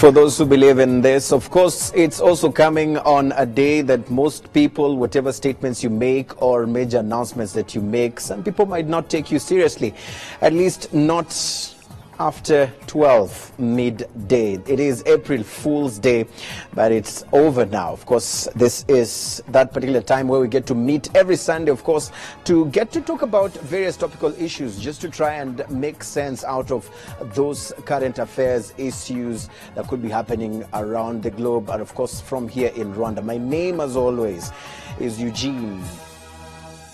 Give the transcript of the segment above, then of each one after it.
for those who believe in this. Of course, it's also coming on a day that most people, whatever statements you make or major announcements that you make, some people might not take you seriously, at least not after 12 midday. It is April Fool's Day, but it's over now. Of course, this is that particular time where we get to meet every Sunday, of course, to get to talk about various topical issues, just to try and make sense out of those current affairs, issues that could be happening around the globe, and of course from here in Rwanda. My name, as always, is Eugene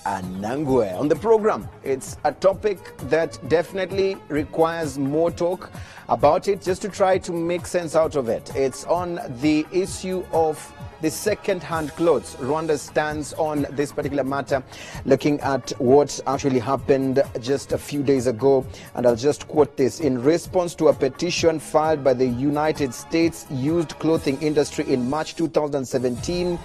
Anangwe. On the program, it's a topic that definitely requires more talk about it, just to try to make sense out of it. It's on the issue of the second-hand clothes. Rwanda stands on this particular matter, looking at what actually happened just a few days ago. And I'll just quote this. In response to a petition filed by the United States used clothing industry in March 2017,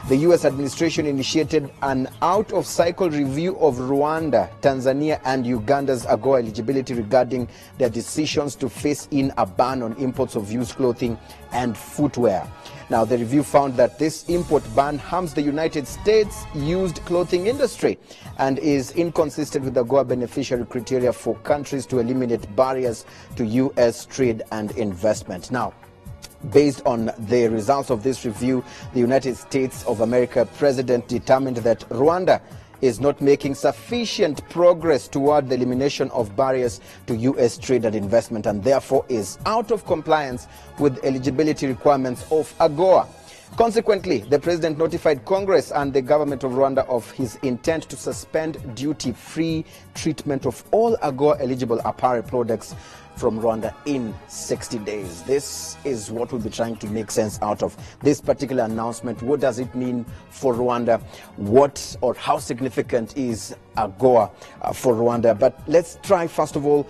the U.S. administration initiated an out-of-cycle review of Rwanda, Tanzania, and Uganda's AGOA eligibility regarding their decisions to phase in a ban on imports of used clothing and footwear. Now, the review found that this import ban harms the United States used clothing industry and is inconsistent with the AGOA beneficiary criteria for countries to eliminate barriers to U.S. trade and investment. Now, based on the results of this review, the United States of America president determined that Rwanda is not making sufficient progress toward the elimination of barriers to U.S. trade and investment, and therefore is out of compliance with eligibility requirements of AGOA. Consequently, the president notified Congress and the government of Rwanda of his intent to suspend duty-free treatment of all AGOA-eligible apparel products from Rwanda in 60 days. This is what we'll be trying to make sense out of this particular announcement. What does it mean for Rwanda? What or how significant is AGOA for Rwanda? But let's try, first of all,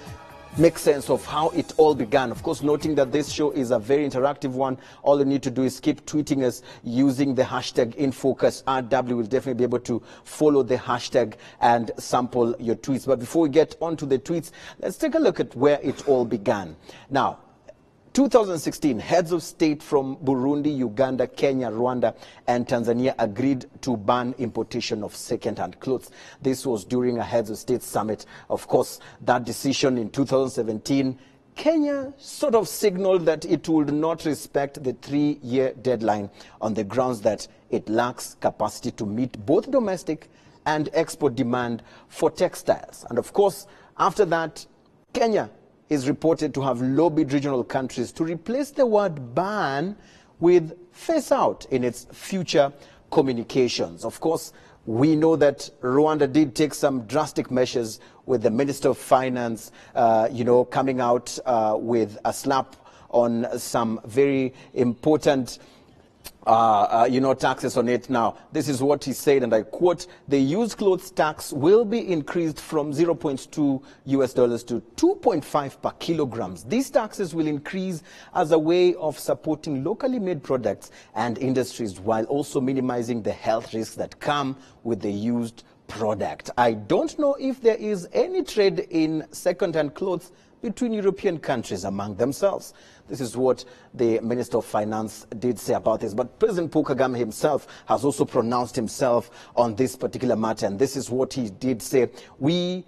make sense of how it all began. Of course, noting that this show is a very interactive one. All you need to do is keep tweeting us using the hashtag InFocusRW. We'll definitely be able to follow the hashtag and sample your tweets. But before we get onto the tweets, let's take a look at where it all began. Now, 2016, heads of state from Burundi, Uganda, Kenya, Rwanda, and Tanzania agreed to ban importation of second-hand clothes. This was during a heads of state summit. Of course, that decision in 2017, Kenya sort of signaled that it would not respect the 3-year deadline on the grounds that it lacks capacity to meet both domestic and export demand for textiles. And of course, after that, Kenya is reported to have lobbied regional countries to replace the word ban with phase out in its future communications. Of course, we know that Rwanda did take some drastic measures, with the Minister of Finance, coming out with a slap on some very important taxes on it. Now, this is what he said, and I quote: the used clothes tax will be increased from $0.2 to 2.5 per kilograms. These taxes will increase as a way of supporting locally made products and industries, while also minimizing the health risks that come with the used product. I don't know if there is any trade in second-hand clothes between European countries among themselves. This is what the Minister of Finance did say about this. But President Paul Kagame himself has also pronounced himself on this particular matter, and this is what he did say. We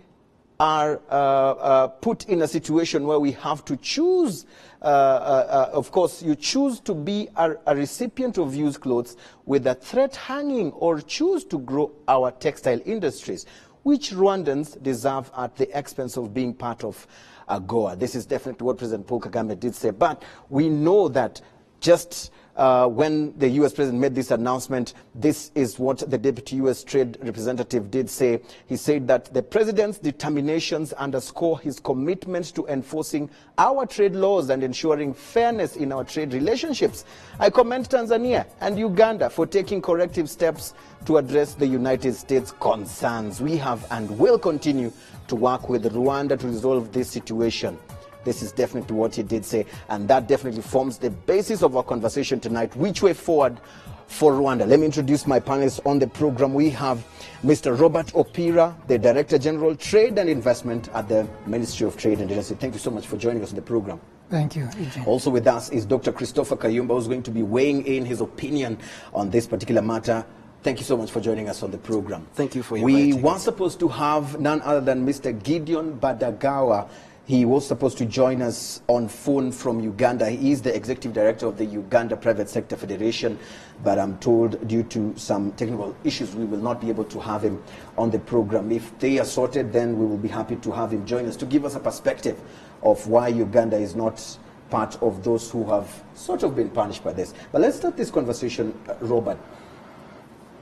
are put in a situation where we have to choose. Of course, you choose to be a recipient of used clothes with a threat hanging, or choose to grow our textile industries, which Rwandans deserve at the expense of being part of AGOA. This is definitely what President Paul Kagame did say. But we know that just when the U.S. president made this announcement, this is what the deputy U.S. trade representative did say. He said that the president's determinations underscore his commitment to enforcing our trade laws and ensuring fairness in our trade relationships. I commend Tanzania and Uganda for taking corrective steps to address the United States' concerns. We have and will continue to work with Rwanda to resolve this situation. This is definitely what he did say, and that definitely forms the basis of our conversation tonight. Which way forward for Rwanda? Let me introduce my panelists on the program. We have Mr. Robert Opira, the Director General, Trade and Investment at the Ministry of Trade and Industry. Thank you so much for joining us on the program. Thank you, Eugene. Also with us is Dr. Christopher Kayumba, who's going to be weighing in his opinion on this particular matter. Thank you so much for joining us on the program. Thank you for inviting We were supposed to have none other than Mr. Gideon Badagawa. He was supposed to join us on phone from Uganda. He is the executive director of the Uganda Private Sector Federation, but I'm told due to some technical issues, we will not be able to have him on the program. If they are sorted, then we will be happy to have him join us to give us a perspective of why Uganda is not part of those who have sort of been punished by this. But let's start this conversation, Robert.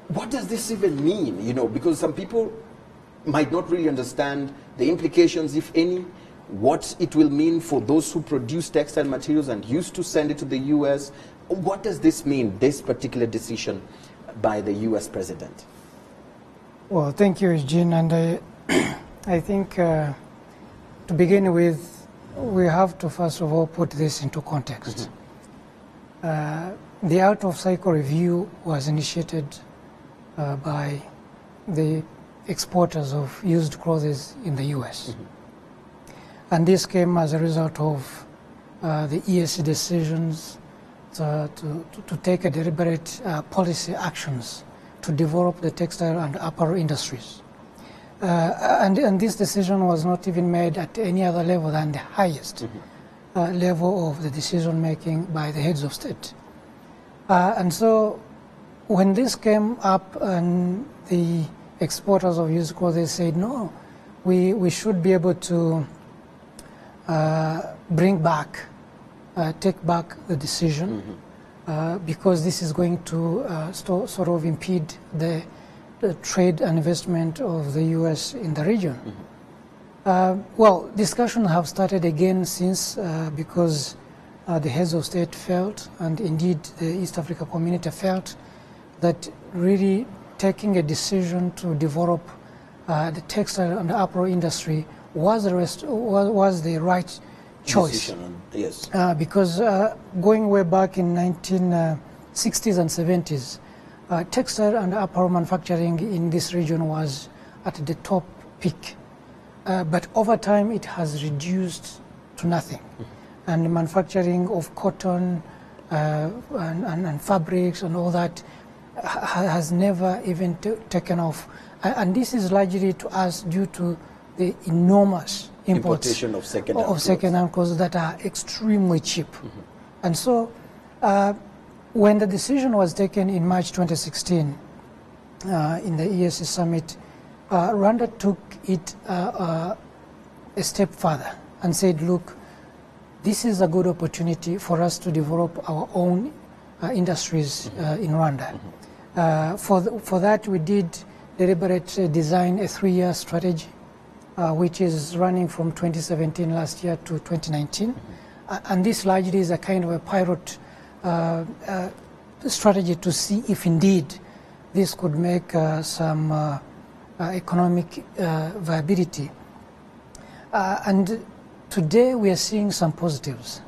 What does this even mean? You know, because some people might not really understand the implications, if any, what it will mean for those who produce textile materials and used to send it to the U.S. What does this mean, this particular decision by the U.S. president? Well, thank you, Eugene. And I think to begin with, we have to first of all put this into context. The out-of-cycle review was initiated by the exporters of used clothes in the U.S. And this came as a result of the ESC decisions to take a deliberate policy actions to develop the textile and apparel industries. And this decision was not even made at any other level than the highest level of the decision making by the heads of state. And so when this came up and the exporters of used clothes said, no, we should be able to bring back, take back the decision because this is going to sort of impede the trade and investment of the U.S. in the region. Well, discussions have started again since because the heads of state felt, and indeed the East Africa community felt, that really taking a decision to develop the textile and apparel industry was the right choice. Yes. Because going way back in 1960s and 70s, textile and apparel manufacturing in this region was at the top peak. But over time it has reduced to nothing. And the manufacturing of cotton and fabrics and all that has never even taken off. And this is largely to us due to the enormous importation of second-hand clothes that are extremely cheap. And so when the decision was taken in March 2016 in the ESC summit, Rwanda took it a step further and said, look, this is a good opportunity for us to develop our own industries in Rwanda. For that, we did deliberate design a 3-year strategy, which is running from 2017 last year to 2019. And this largely is a kind of a pilot strategy to see if indeed this could make some economic viability. And today we are seeing some positives.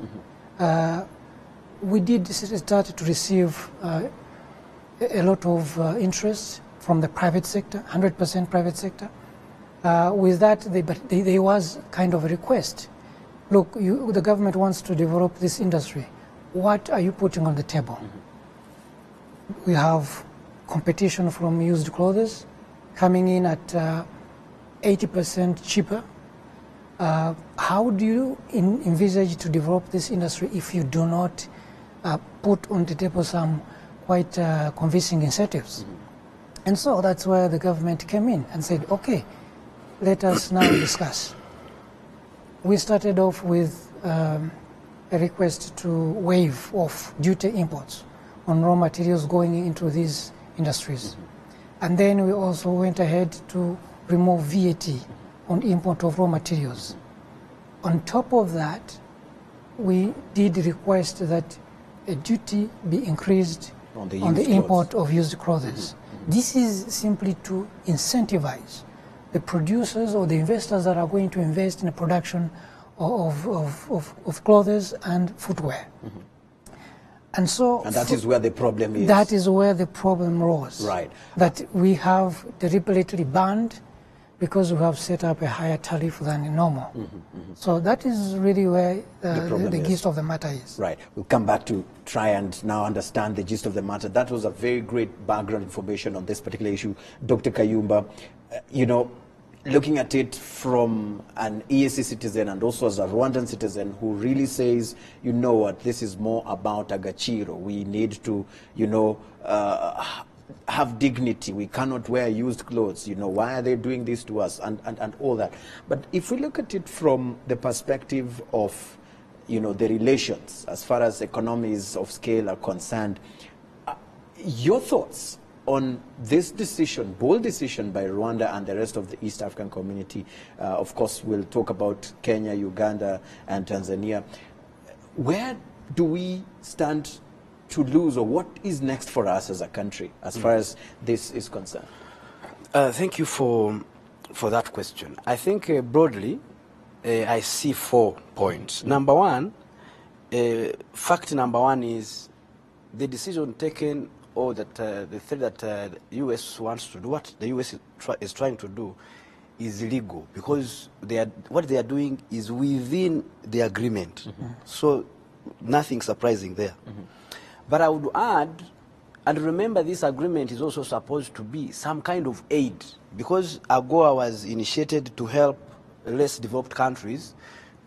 We did start to receive a lot of interest from the private sector, 100% private sector. With that, there was kind of a request. Look, the government wants to develop this industry. What are you putting on the table? We have competition from used clothes coming in at 80% cheaper. How do you envisage to develop this industry if you do not put on the table some quite convincing incentives? And so that's where the government came in and said, okay, let us now discuss. We started off with a request to waive off duty imports on raw materials going into these industries. And then we also went ahead to remove VAT on import of raw materials. On top of that, we did request that a duty be increased on the import of used clothes. This is simply to incentivize the producers or the investors that are going to invest in the production of clothes and footwear. And so, and that is where the problem is. That is where the problem rose. Right. That we have deliberately banned because we have set up a higher tariff than normal. So that is really where the gist of the matter is. Right. We'll come back to try and now understand the gist of the matter. That was a very great background information on this particular issue. Dr. Kayumba, you know, looking at it from an EAC citizen and also as a Rwandan citizen who really says, you know what, this is more about Agaciro. We need to, you know, have dignity. We cannot wear used clothes. You know, why are they doing this to us and all that. But if we look at it from the perspective of, you know, the relations as far as economies of scale are concerned, your thoughts on this decision, bold decision by Rwanda and the rest of the East African community. Of course, we'll talk about Kenya, Uganda, and Tanzania. Where do we stand to lose, or what is next for us as a country as far as this is concerned? Thank you for that question. I think broadly, I see 4 points. Number one, fact number one is the decision taken, or that the thing that the U.S. wants to do, what the U.S. is trying to do, is illegal, because what they are doing is within the agreement. So nothing surprising there. But I would add, and remember, this agreement is also supposed to be some kind of aid, because AGOA was initiated to help less developed countries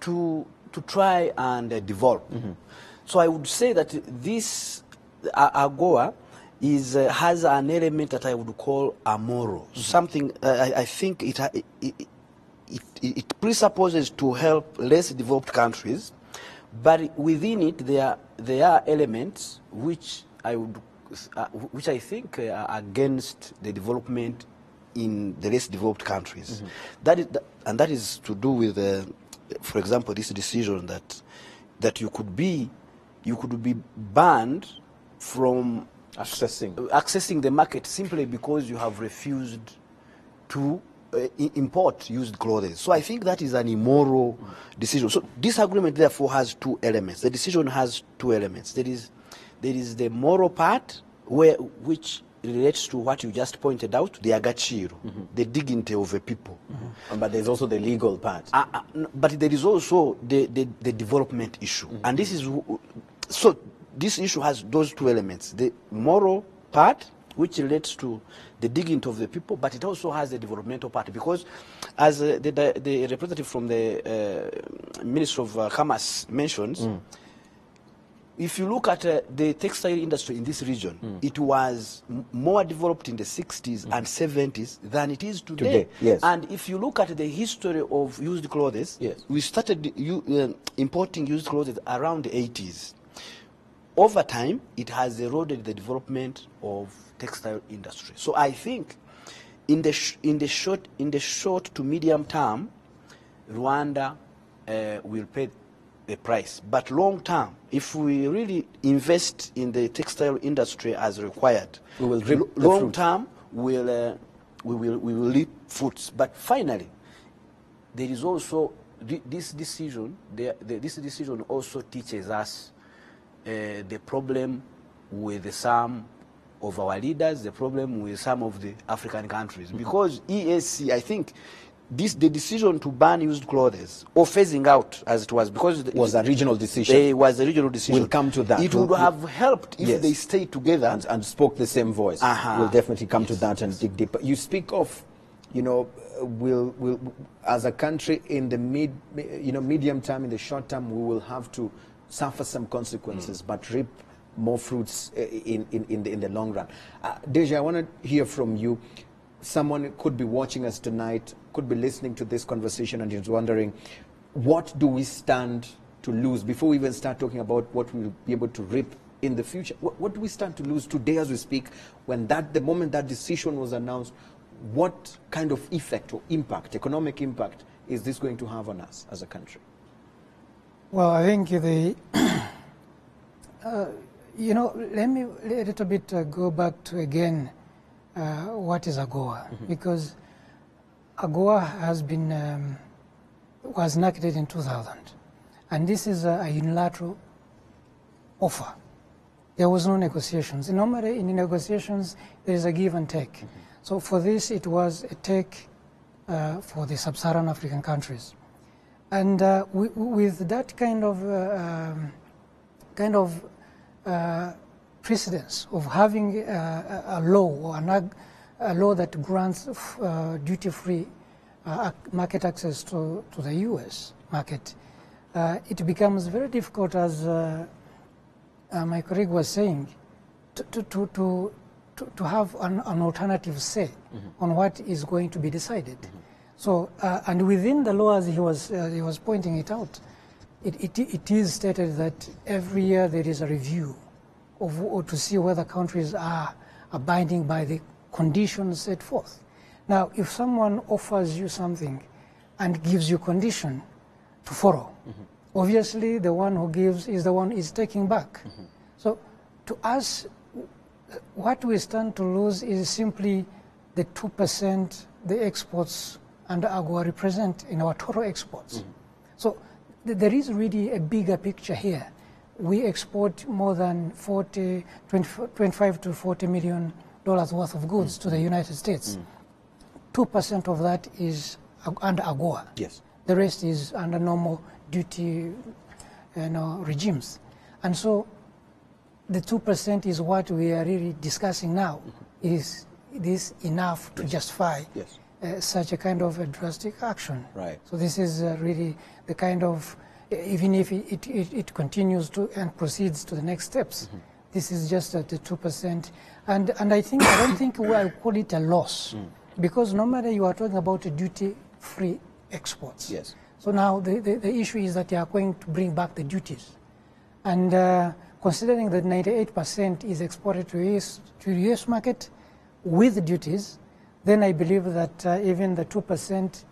to try and develop. So I would say that this AGOA has an element that I would call amoral. Something I think it presupposes to help less developed countries, but within it there are elements which I think are against the development in the less developed countries. That is to do with, for example, this decision that you could be banned from accessing the market simply because you have refused to import used clothes. So I think that is an immoral decision. So this agreement therefore has 2 elements. The decision has 2 elements. There is the moral part, which relates to what you just pointed out, the agaciro, the dignity of a people. But there's also the legal part. But there is also the development issue. And this is, so this issue has those 2 elements, the moral part, which relates to the dignity of the people, but it also has the developmental part, because as the representative from the Ministry of Commerce mentions, if you look at the textile industry in this region, it was more developed in the 60s and 70s than it is today. Yes. And if you look at the history of used clothes, we started importing used clothes around the 80s. Over time, it has eroded the development of textile industry. So I think in the short to medium term, Rwanda will pay a price. But long term, if we really invest in the textile industry as required, we will reap long term we will reap fruits. But finally, there is also this decision. This decision also teaches us the problem with some of our leaders, the problem with some of the African countries. Because EAC, I think, the decision to ban used clothes, or phasing out, as it was, because it was a regional decision. It was a regional decision. We'll come to that. It would have helped if they stayed together and spoke the same voice. We'll definitely come to that and dig deeper. You speak of, you know, we'll as a country in the medium term, in the short term, we will have to suffer some consequences, but reap more fruits in the long run. Deja, I want to hear from you. Someone could be watching us tonight, could be listening to this conversation, and is wondering, what do we stand to lose before we even start talking about what we'll be able to reap in the future? What do we stand to lose today as we speak, when the moment that decision was announced? What kind of effect or impact, economic impact, is this going to have on us as a country? Well, I think you know, let me a little bit go back to again what is AGOA, because AGOA has been was enacted in 2000, and this is a unilateral offer. There was no negotiations. Normally in the negotiations there is a give and take. So for this it was a take for the sub-Saharan African countries. And with that kind of precedence of having a law or a law that grants duty-free market access to the U.S. market, it becomes very difficult, as my colleague was saying, to have an alternative say on what is going to be decided. So, and within the law, as he was pointing it out, it is stated that every year there is a review or to see whether countries are abiding by the conditions set forth. Now, if someone offers you something and gives you condition to follow, obviously the one who gives is the one is taking back. So, to us, what we stand to lose is simply the 2% the exports under AGOA represent in our total exports. So there is really a bigger picture here. We export more than 25 to $40 million worth of goods to the United States. 2% of that is under AGOA. Yes. The rest is under normal duty regimes. And so the 2% is what we are really discussing now. Is this enough to justify such a kind of a drastic action? Right. So this is really the kind of, even if it continues to and proceeds to the next steps, this is just at the 2%. And I don't think I call it a loss, because normally you are talking about duty-free exports. Yes. So now the issue is that they are going to bring back the duties. And considering that 98% is exported to the US market with duties, then I believe that even the 2%,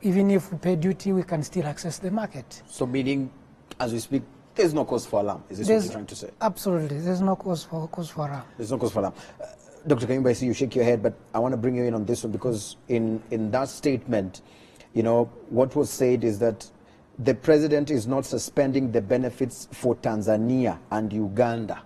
even if we pay duty, we can still access the market. So meaning, as we speak, there's no cause for alarm. Is this what you're trying to say? Absolutely. There's no cause for alarm. There's no cause for alarm. Dr. Kayumba, I see you shake your head, but I want to bring you in on this one, because in that statement, what was said is that the president is not suspending the benefits for Tanzania and Uganda,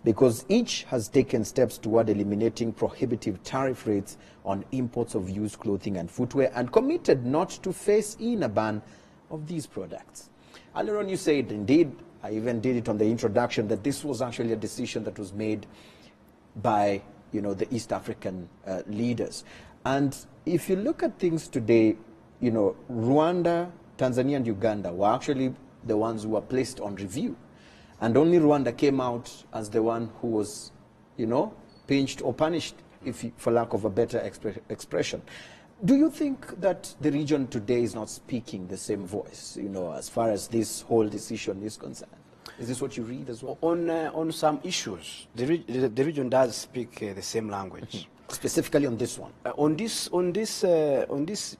because each has taken steps toward eliminating prohibitive tariff rates on imports of used clothing and footwear, and committed not to face in a ban of these products. Earlier on you said, indeed, I even did it on the introduction, that this was actually a decision that was made by the East African leaders. And if you look at things today, Rwanda, Tanzania and Uganda were actually the ones who were placed on review. And only Rwanda came out as the one who was, pinched or punished, for lack of a better expression. Do you think that the region today is not speaking the same voice, as far as this whole decision is concerned? Is this what you read as well? On some issues, the region does speak the same language. Specifically on this one? On this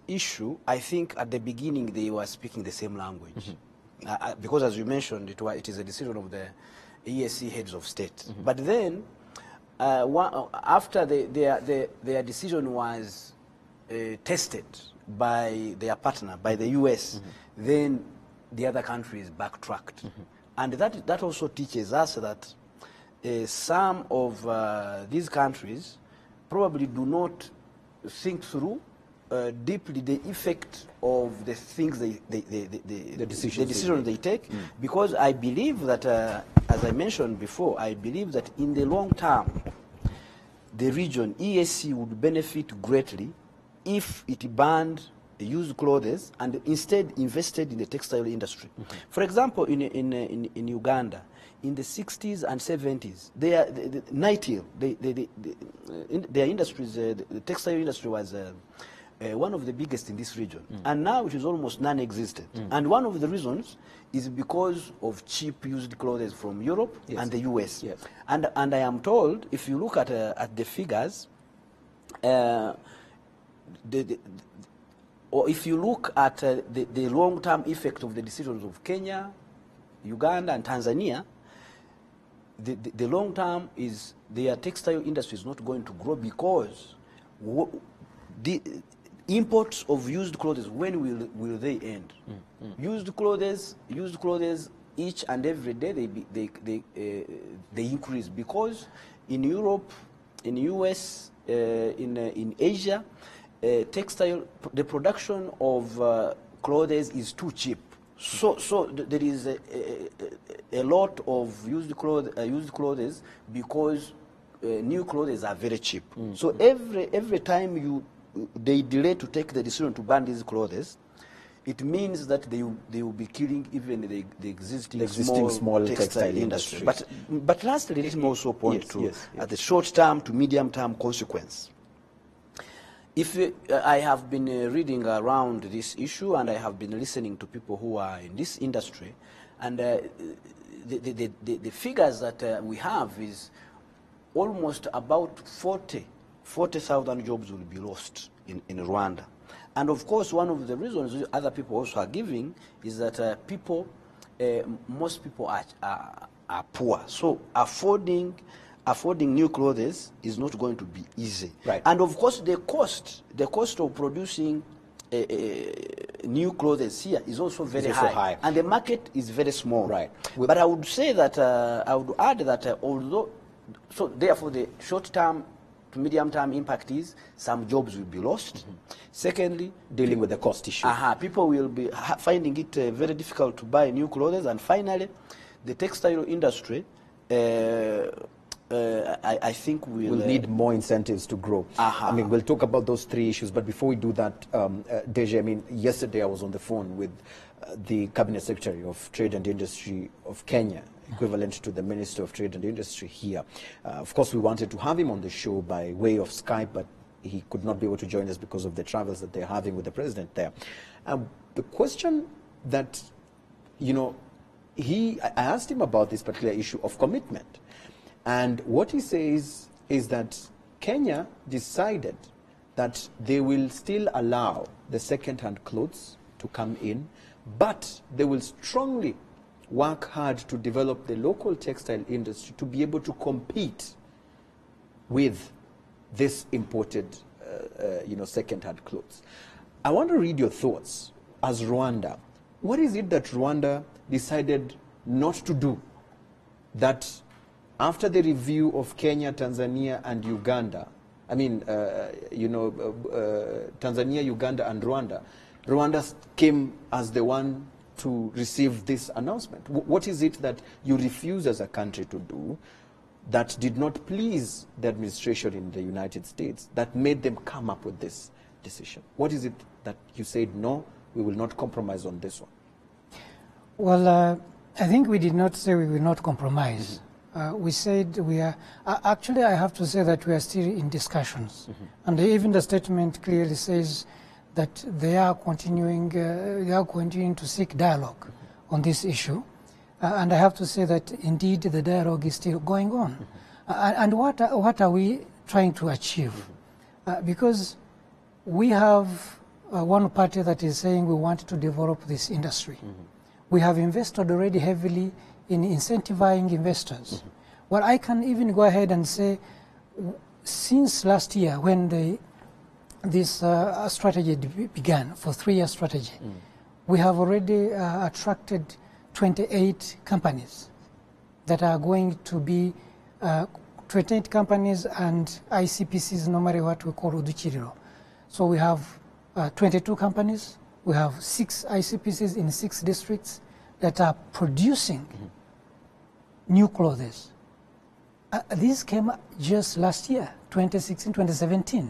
issue, I think at the beginning they were speaking the same language. Because as you mentioned, it is a decision of the EAC heads of state. But then, after their decision was tested by their partner, by the US, then the other countries backtracked. And that also teaches us that some of these countries probably do not think through deeply the effect of the things the decisions they take, because I believe that, as I mentioned before, I believe that in the long term, the region, EAC, would benefit greatly if it banned used clothes and instead invested in the textile industry. For example, in Uganda, in the 60s and 70s, their industries, the textile industry was one of the biggest in this region. And now it is almost non-existent. And one of the reasons is because of cheap used clothes from Europe and the US. And I am told, if you look at the figures, or if you look at the long-term effect of the decisions of Kenya, Uganda, and Tanzania, the long term is their textile industry is not going to grow, because the imports of used clothes, when will they end? Used clothes, each and every day they increase, because in Europe, in US, in Asia, the production of clothes is too cheap. So there is a lot of used clothes because new clothes are very cheap. So every time they delay to take the decision to ban these clothes, it means that they will be killing even the existing small textile industry. But lastly, let me also point at the short-term to medium-term consequence. I have been reading around this issue, and I have been listening to people who are in this industry, and the figures that we have is almost about 40,000 jobs will be lost in Rwanda. And of course, one of the reasons other people also are giving is that most people are poor. So affording new clothes is not going to be easy. Right. And of course, the cost of producing new clothes here is also very high. And the market is very small. Right. But I would say that, I would add that therefore the short-term to medium-term impact is some jobs will be lost. Secondly, dealing with the cost issue. People will be finding it very difficult to buy new clothes. And finally, the textile industry, I think we'll need more incentives to grow. I mean, we'll talk about those three issues, but before we do that, Deji, I mean, yesterday I was on the phone with the Cabinet Secretary of Trade and Industry of Kenya, equivalent to the Minister of Trade and Industry here. Of course, we wanted to have him on the show by way of Skype, but he could not be able to join us because of the travels that they're having with the president there. The question that, I asked him about this particular issue of commitment. And what he says is that Kenya decided that they will still allow the second-hand clothes to come in, but they will strongly work hard to develop the local textile industry to be able to compete with this imported, second-hand clothes. I want to read your thoughts as Rwanda. What is it that Rwanda decided not to do that after the review of Kenya, Tanzania, and Uganda, Tanzania, Uganda, and Rwanda, Rwanda came as the one to receive this announcement? What is it that you refuse as a country to do that did not please the administration in the United States that made them come up with this decision? What is it that you said, no, we will not compromise on this one? Well, I think we did not say we will not compromise. We said we are, actually I have to say that we are still in discussions. And even the statement clearly says that they are continuing to seek dialogue on this issue. And I have to say that indeed the dialogue is still going on. And what are we trying to achieve? Because we have one party that is saying we want to develop this industry. We have invested already heavily in incentivizing investors. Well, I can even go ahead and say, since last year when this strategy began, for 3-year strategy, we have already attracted 28 companies that are going to be 28 companies and ICPCs, normally what we call Uduchiriro. So we have 22 companies, we have 6 ICPCs in 6 districts that are producing new clothes. These came just last year, 2016, 2017.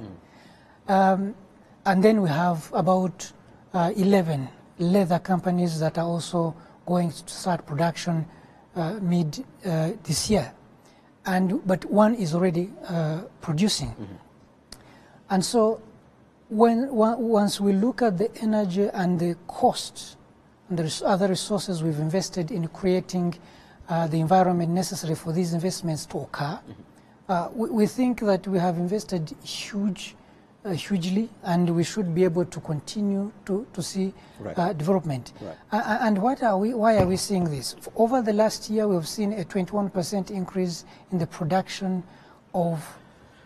And then we have about 11 leather companies that are also going to start production mid this year. But one is already producing. And so once we look at the energy and the costs and the other resources we've invested in creating the environment necessary for these investments to occur, we think that we have invested hugely, and we should be able to continue to see development. And why are we seeing this? Over the last year, we've seen a 21% increase in the production of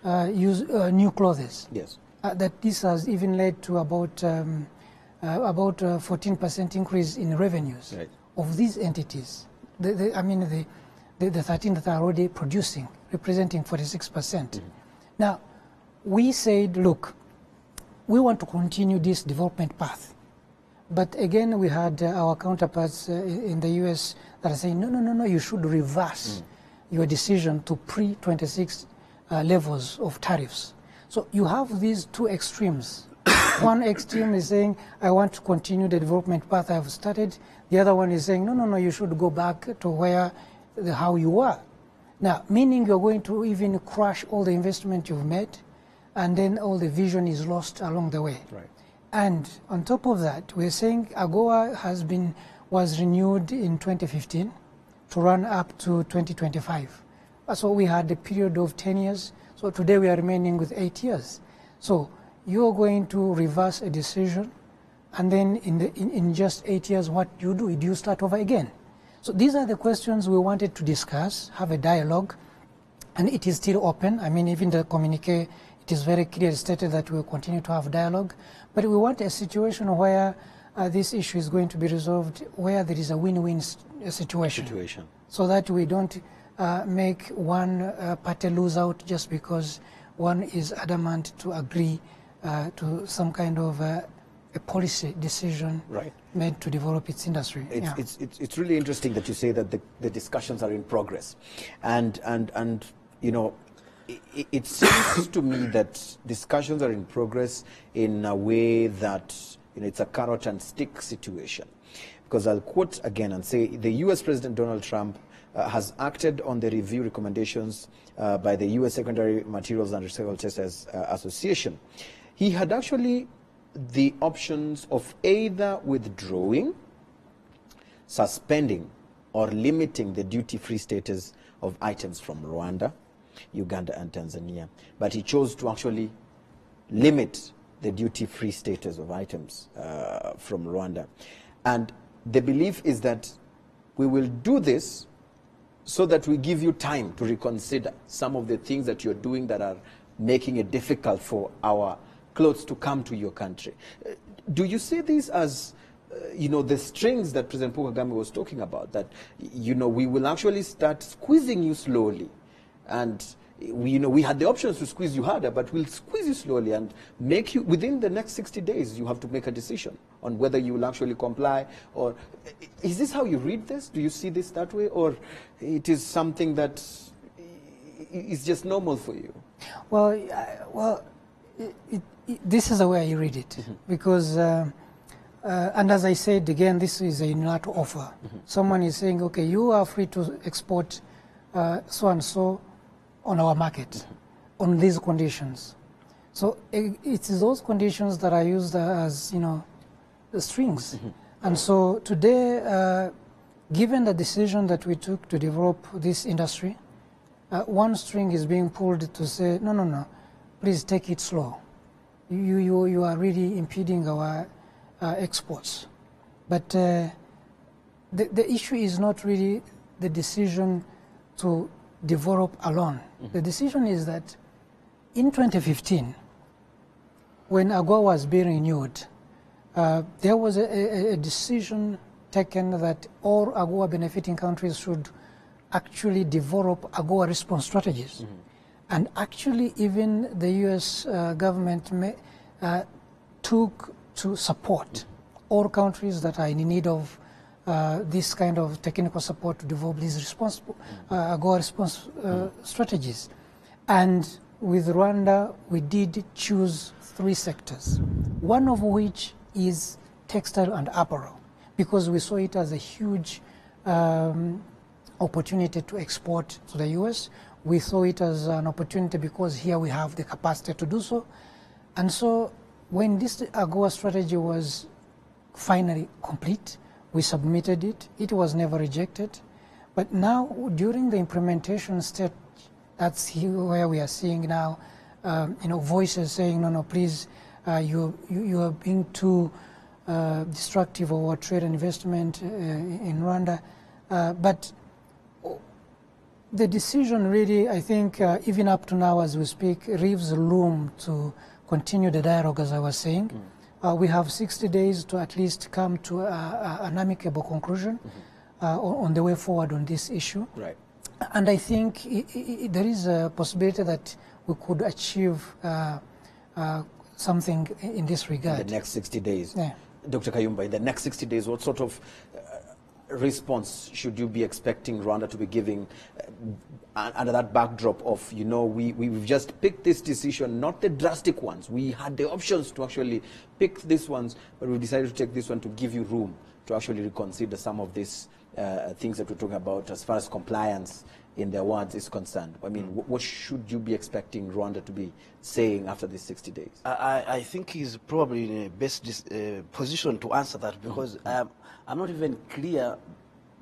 new clothes. Yes. That this has even led to about 14% increase in revenues of these entities. The 13 that are already producing, representing 46%. Now, we said, look, we want to continue this development path. But again, we had our counterparts in the US that are saying, no, you should reverse your decision to pre-26 levels of tariffs. So you have these two extremes. One extreme is saying, I want to continue the development path I've started. The other one is saying, no, you should go back to how you were. Now, meaning you're going to even crush all the investment you've made, and then all the vision is lost along the way. Right. And on top of that, we're saying AGOA was renewed in 2015 to run up to 2025. So we had a period of 10 years. So today we are remaining with 8 years. So you're going to reverse a decision, and then in just 8 years, what do? Do you start over again? So these are the questions we wanted to discuss, have a dialogue, and it is still open. I mean, even the communique, it is very clearly stated that we will continue to have dialogue, but we want a situation where this issue is going to be resolved, where there is a win-win situation, so that we don't make one party lose out just because one is adamant to agree to some kind of a policy decision made to develop its industry. It's really interesting that you say that the discussions are in progress, and you know, it seems to me that discussions are in progress in a way that, you know, it's a carrot and stick situation. Because I'll quote again and say the U.S. President Donald Trump has acted on the review recommendations by the U.S. Secondary Materials and Recycled Testers Association. He had actually the options of either withdrawing, suspending, or limiting the duty-free status of items from Rwanda, Uganda, and Tanzania. But he chose to actually limit the duty-free status of items from Rwanda. And the belief is that we will do this so that we give you time to reconsider some of the things that you're doing that are making it difficult for our clothes to come to your country. Do you see this as, you know, the strings that President Paul Kagame was talking about, that, you know, we will actually start squeezing you slowly, and we had the options to squeeze you harder, but we'll squeeze you slowly and make you, within the next 60 days, you have to make a decision on whether you will actually comply? Or is this how you read this? Do you see this that way? Or it is something that is just normal for you? Well, this is the way I read it, because, and as I said, again, this is a unilateral offer. Someone is saying, okay, you are free to export so-and-so on our market, on these conditions. So it is those conditions that are used as, you know, the strings. And so today, given the decision that we took to develop this industry, one string is being pulled to say, no, please take it slow. You are really impeding our exports. But the issue is not really the decision to develop alone. The decision is that in 2015, when AGOA was being renewed, there was a decision taken that all AGOA benefiting countries should actually develop AGOA response strategies. And actually, even the US government took to support all countries that are in need of this kind of technical support to develop these AGOA response strategies. And with Rwanda, we did choose 3 sectors, one of which is textile and apparel, because we saw it as a huge opportunity to export to the US. We saw it as an opportunity because here we have the capacity to do so. And so when this AGOA strategy was finally complete, we submitted it. It was never rejected. But now, during the implementation stage, that's where we are seeing now, voices saying, no, please, you are being too destructive of our trade and investment in Rwanda. But the decision really, I think, even up to now as we speak, leaves room to continue the dialogue, as I was saying. We have 60 days to at least come to an amicable conclusion on the way forward on this issue. Right. And I think there is a possibility that we could achieve something in this regard. In the next 60 days. Yeah. Dr. Kayumba, in the next 60 days, what sort of response should you be expecting Rwanda to be giving under that backdrop of, you know, we've just picked this decision, not the drastic ones. We had the options to actually pick these ones, but we decided to take this one to give you room to actually reconsider some of these things that we're talking about as far as compliance in their words is concerned. I mean, what should you be expecting Rwanda to be saying after these 60 days? I think he's probably in the best position to answer that, because I'm not even clear,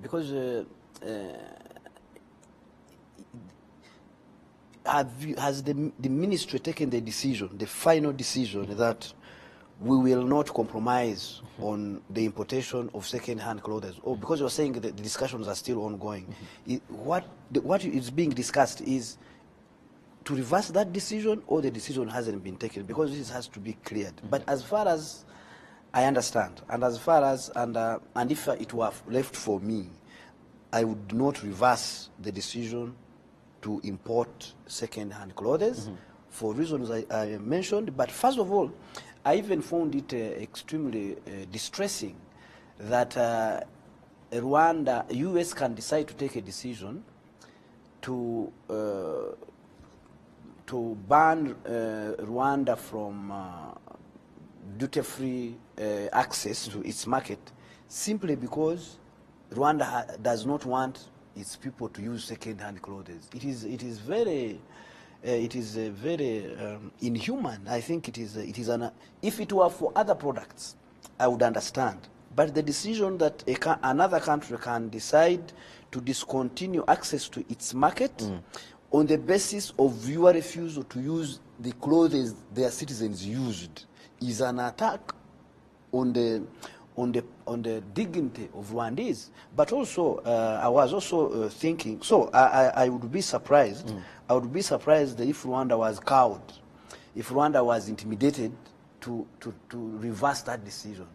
because has the ministry taken the decision, the final decision, that we will not compromise on the importation of second-hand clothes? Or because you're saying that the discussions are still ongoing, what is being discussed is to reverse that decision, or the decision hasn't been taken? Because this has to be cleared. But as far as I understand, and as far as, and if it were left for me, I would not reverse the decision to import second-hand clothes for reasons I mentioned. But first of all, I even found it extremely distressing that Rwanda, US can decide to take a decision to ban Rwanda from duty-free access to its market, simply because Rwanda does not want its people to use second-hand clothes. It is very inhuman. I think it is if it were for other products, I would understand. But the decision that another country can decide to discontinue access to its market on the basis of your refusal to use the clothes their citizens used is an attack on the dignity of Rwandese. But also, I was also thinking, so I would be surprised. I would be surprised if Rwanda was cowed, if Rwanda was intimidated to reverse that decision.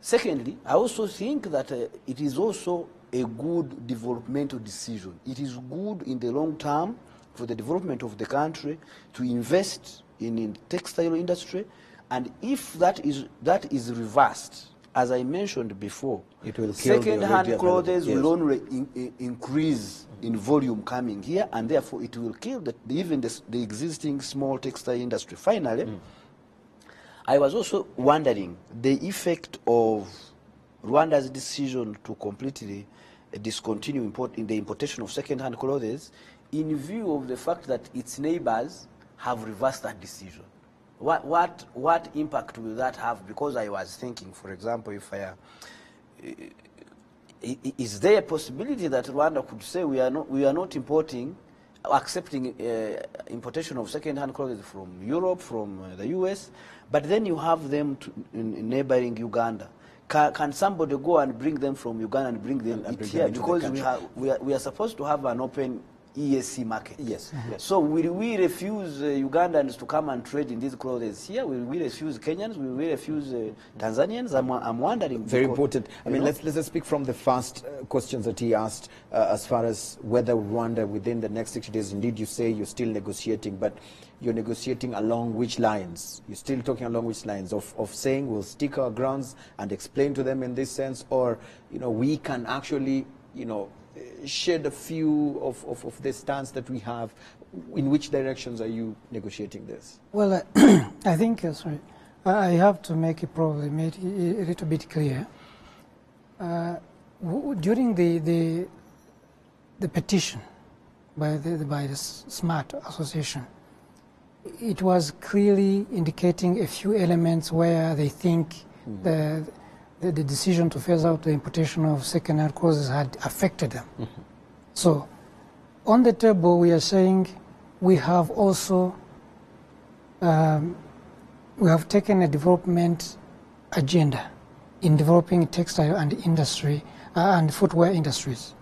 Secondly, I also think that it is also a good developmental decision. It is good in the long term for the development of the country to invest in the textile industry, and if that is reversed, as I mentioned before, it will kill second-hand clothes will only increase in volume coming here, and therefore it will kill even the existing small textile industry. Finally, I was also wondering the effect of Rwanda's decision to completely discontinue the importation of second-hand clothes in view of the fact that its neighbors have reversed that decision. What impact will that have? Because I was thinking, for example, is there a possibility that Rwanda could say we are not accepting importation of second-hand clothes from Europe, from the US, but then you have them in neighboring Uganda. Can somebody go and bring them from Uganda and bring them here? Because we are supposed to have an open EAC market. Yes. Yes. So will we refuse Ugandans to come and trade in these clothes here? Will we refuse Kenyans? Will we refuse Tanzanians? I'm wondering. Very important. I mean, let's just speak from the first questions that he asked as far as whether Rwanda within the next 60 days, indeed you say you're still negotiating, but you're negotiating along which lines? You're still talking along which lines of saying we'll stick our grounds and explain to them in this sense, or, you know, we can actually, you know, shed a few of the stance that we have. In which directions are you negotiating this? Well, I think, sorry, I have to make it probably made a little bit clear. During the petition by the SMART Association, it was clearly indicating a few elements where they think the decision to phase out the importation of second-hand clothes had affected them. So, on the table, we are saying we have also we have taken a development agenda in developing textile and industry and footwear industries,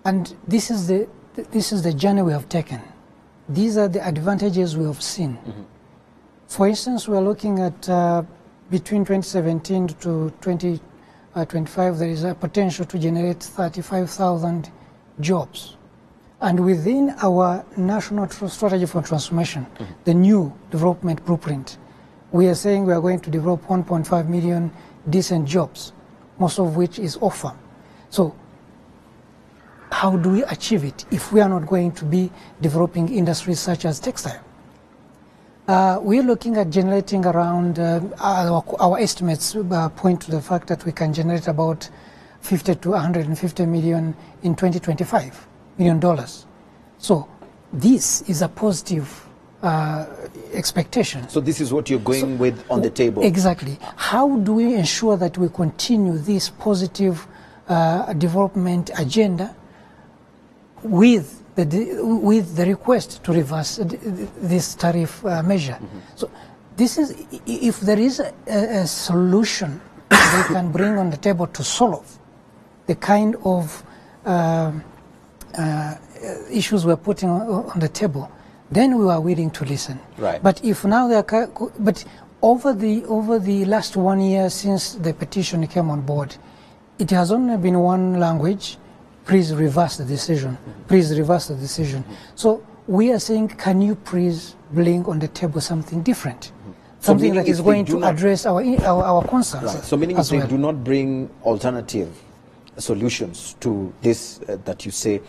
and this is the journey we have taken. These are the advantages we have seen. For instance, we are looking at between 2017 to 2025, there is a potential to generate 35,000 jobs. And within our national strategy for transformation, the new development blueprint, we are saying we are going to develop 1.5 million decent jobs, most of which is off-farm. So how do we achieve it if we are not going to be developing industries such as textile? We're looking at generating around, our estimates point to the fact that we can generate about 50 to 150 million in 2025, $1 million. So this is a positive expectation. So this is what you're going with on the table? Exactly. How do we ensure that we continue this positive development agenda with the request to reverse this tariff measure? So this is, if there is a solution they can bring on the table to solve the kind of issues we're putting on the table, then we are willing to listen. Right. But if now they are, but over the last 1 year since the petition came on board, it has only been one language: please reverse the decision. Please reverse the decision. So we are saying, can you please bring on the table something different, something that is going to address our concerns? Right. So meaning if they do not bring alternative solutions to this that you say,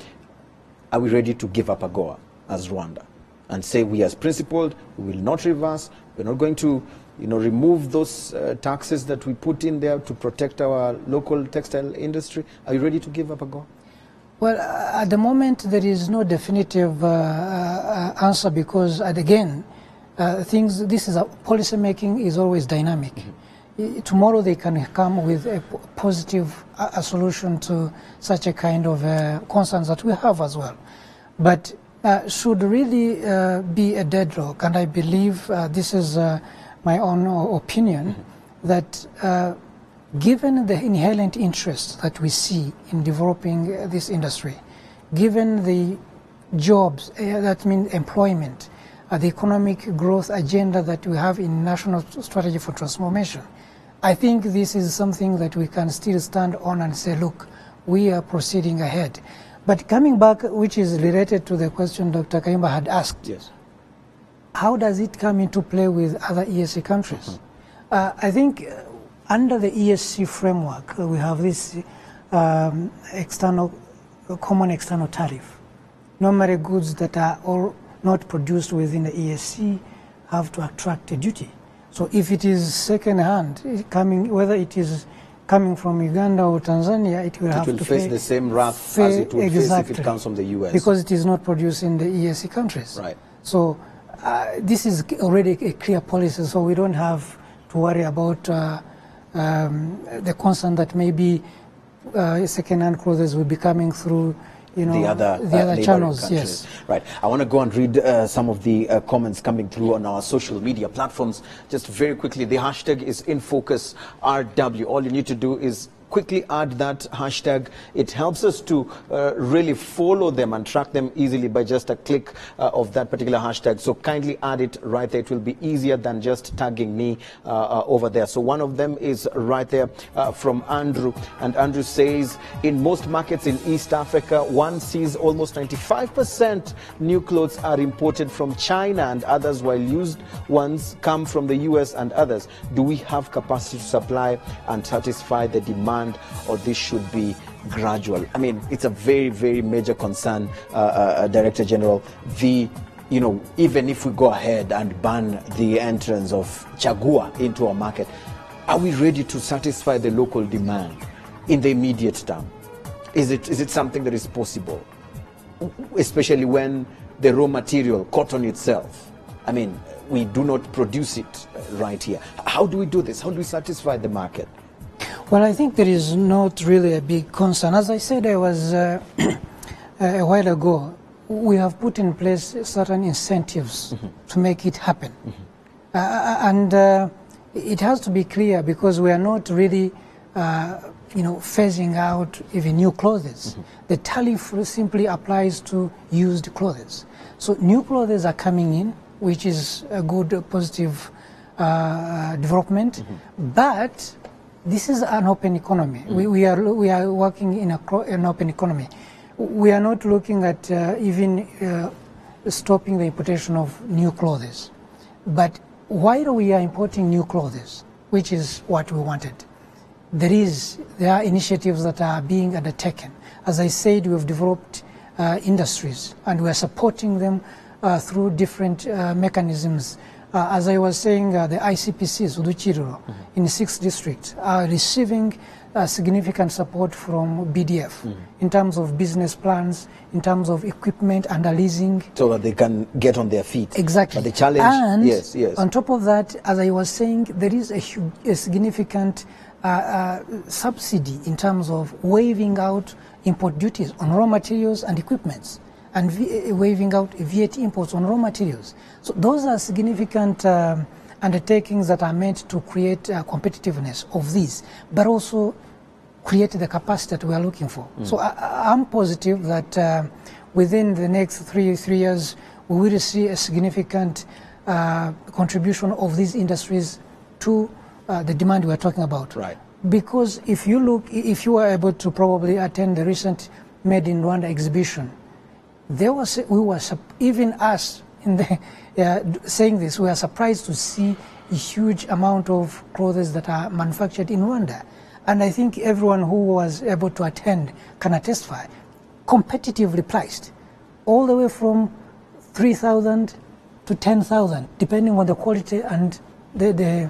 are we ready to give up AGOA as Rwanda and say we as principled, we will not reverse, we're not going to remove those taxes that we put in there to protect our local textile industry? Are you ready to give up AGOA? Well, at the moment there is no definitive answer because, again, policy making is always dynamic. Tomorrow they can come with a positive solution to such a kind of concerns that we have as well. But should really be a deadlock, and I believe this is my own opinion, that given the inherent interest that we see in developing this industry, given the jobs, that means employment, the economic growth agenda that we have in National Strategy for Transformation, I think this is something that we can still stand on and say, look, we are proceeding ahead. But coming back, which is related to the question Dr. Kayumba had asked, yes, how does it come into play with other ESC countries? I think under the ESC framework, we have this common external tariff. Normally goods that are all not produced within the ESC have to attract a duty. So if it is second-hand, whether it is coming from Uganda or Tanzania, it will have to face the same wrath as it would face if it comes from the US. Because it is not produced in the ESC countries. Right. So this is already a clear policy, so we don't have to worry about the concern that maybe second-hand clothes will be coming through the other channels. Countries. Yes. Right. I want to go and read some of the comments coming through on our social media platforms. Just very quickly, the hashtag is InFocusRW. All you need to do is quickly add that hashtag. It helps us to really follow them and track them easily by just a click of that particular hashtag. So kindly add it right there. It will be easier than just tagging me over there. So one of them is right there from Andrew. And Andrew says, in most markets in East Africa, one sees almost 95% new clothes are imported from China and others, while used ones come from the US and others. Do we have capacity to supply and satisfy the demand, or this should be gradual? I mean, it's a very, very major concern, Director General. Even if we go ahead and ban the entrance of Chagua into our market, are we ready to satisfy the local demand in the immediate term? Is it something that is possible, especially when the raw material, cotton itself, I mean, we do not produce it right here? How do we do this? How do we satisfy the market? Well, I think there is not really a big concern. As I said, I was a while ago, we have put in place certain incentives to make it happen. And it has to be clear, because we are not really phasing out even new clothes. The tariff simply applies to used clothes. So new clothes are coming in, which is a good, positive development. But this is an open economy. We are working in an open economy. We are not looking at even stopping the importation of new clothes. But while we are importing new clothes, which is what we wanted, there are initiatives that are being undertaken. As I said, we have developed industries, and we are supporting them through different mechanisms. As I was saying, the ICPCs, Uduchiriro, in 6 districts, are receiving significant support from BDF in terms of business plans, in terms of equipment and leasing. So that they can get on their feet. Exactly. But the challenge, and yes. On top of that, as I was saying, there is a significant subsidy in terms of waiving out import duties on raw materials and equipments, and waiving out VAT imports on raw materials. So those are significant undertakings that are meant to create competitiveness of these, but also create the capacity that we are looking for. So I'm positive that within the next three years, we will see a significant contribution of these industries to the demand we are talking about. Right. Because if you were able to probably attend the recent Made in Rwanda exhibition, even us in the saying this, we are surprised to see a huge amount of clothes that are manufactured in Rwanda. And I think everyone who was able to attend can attest, competitively priced, all the way from 3,000 to 10,000, depending on the quality and the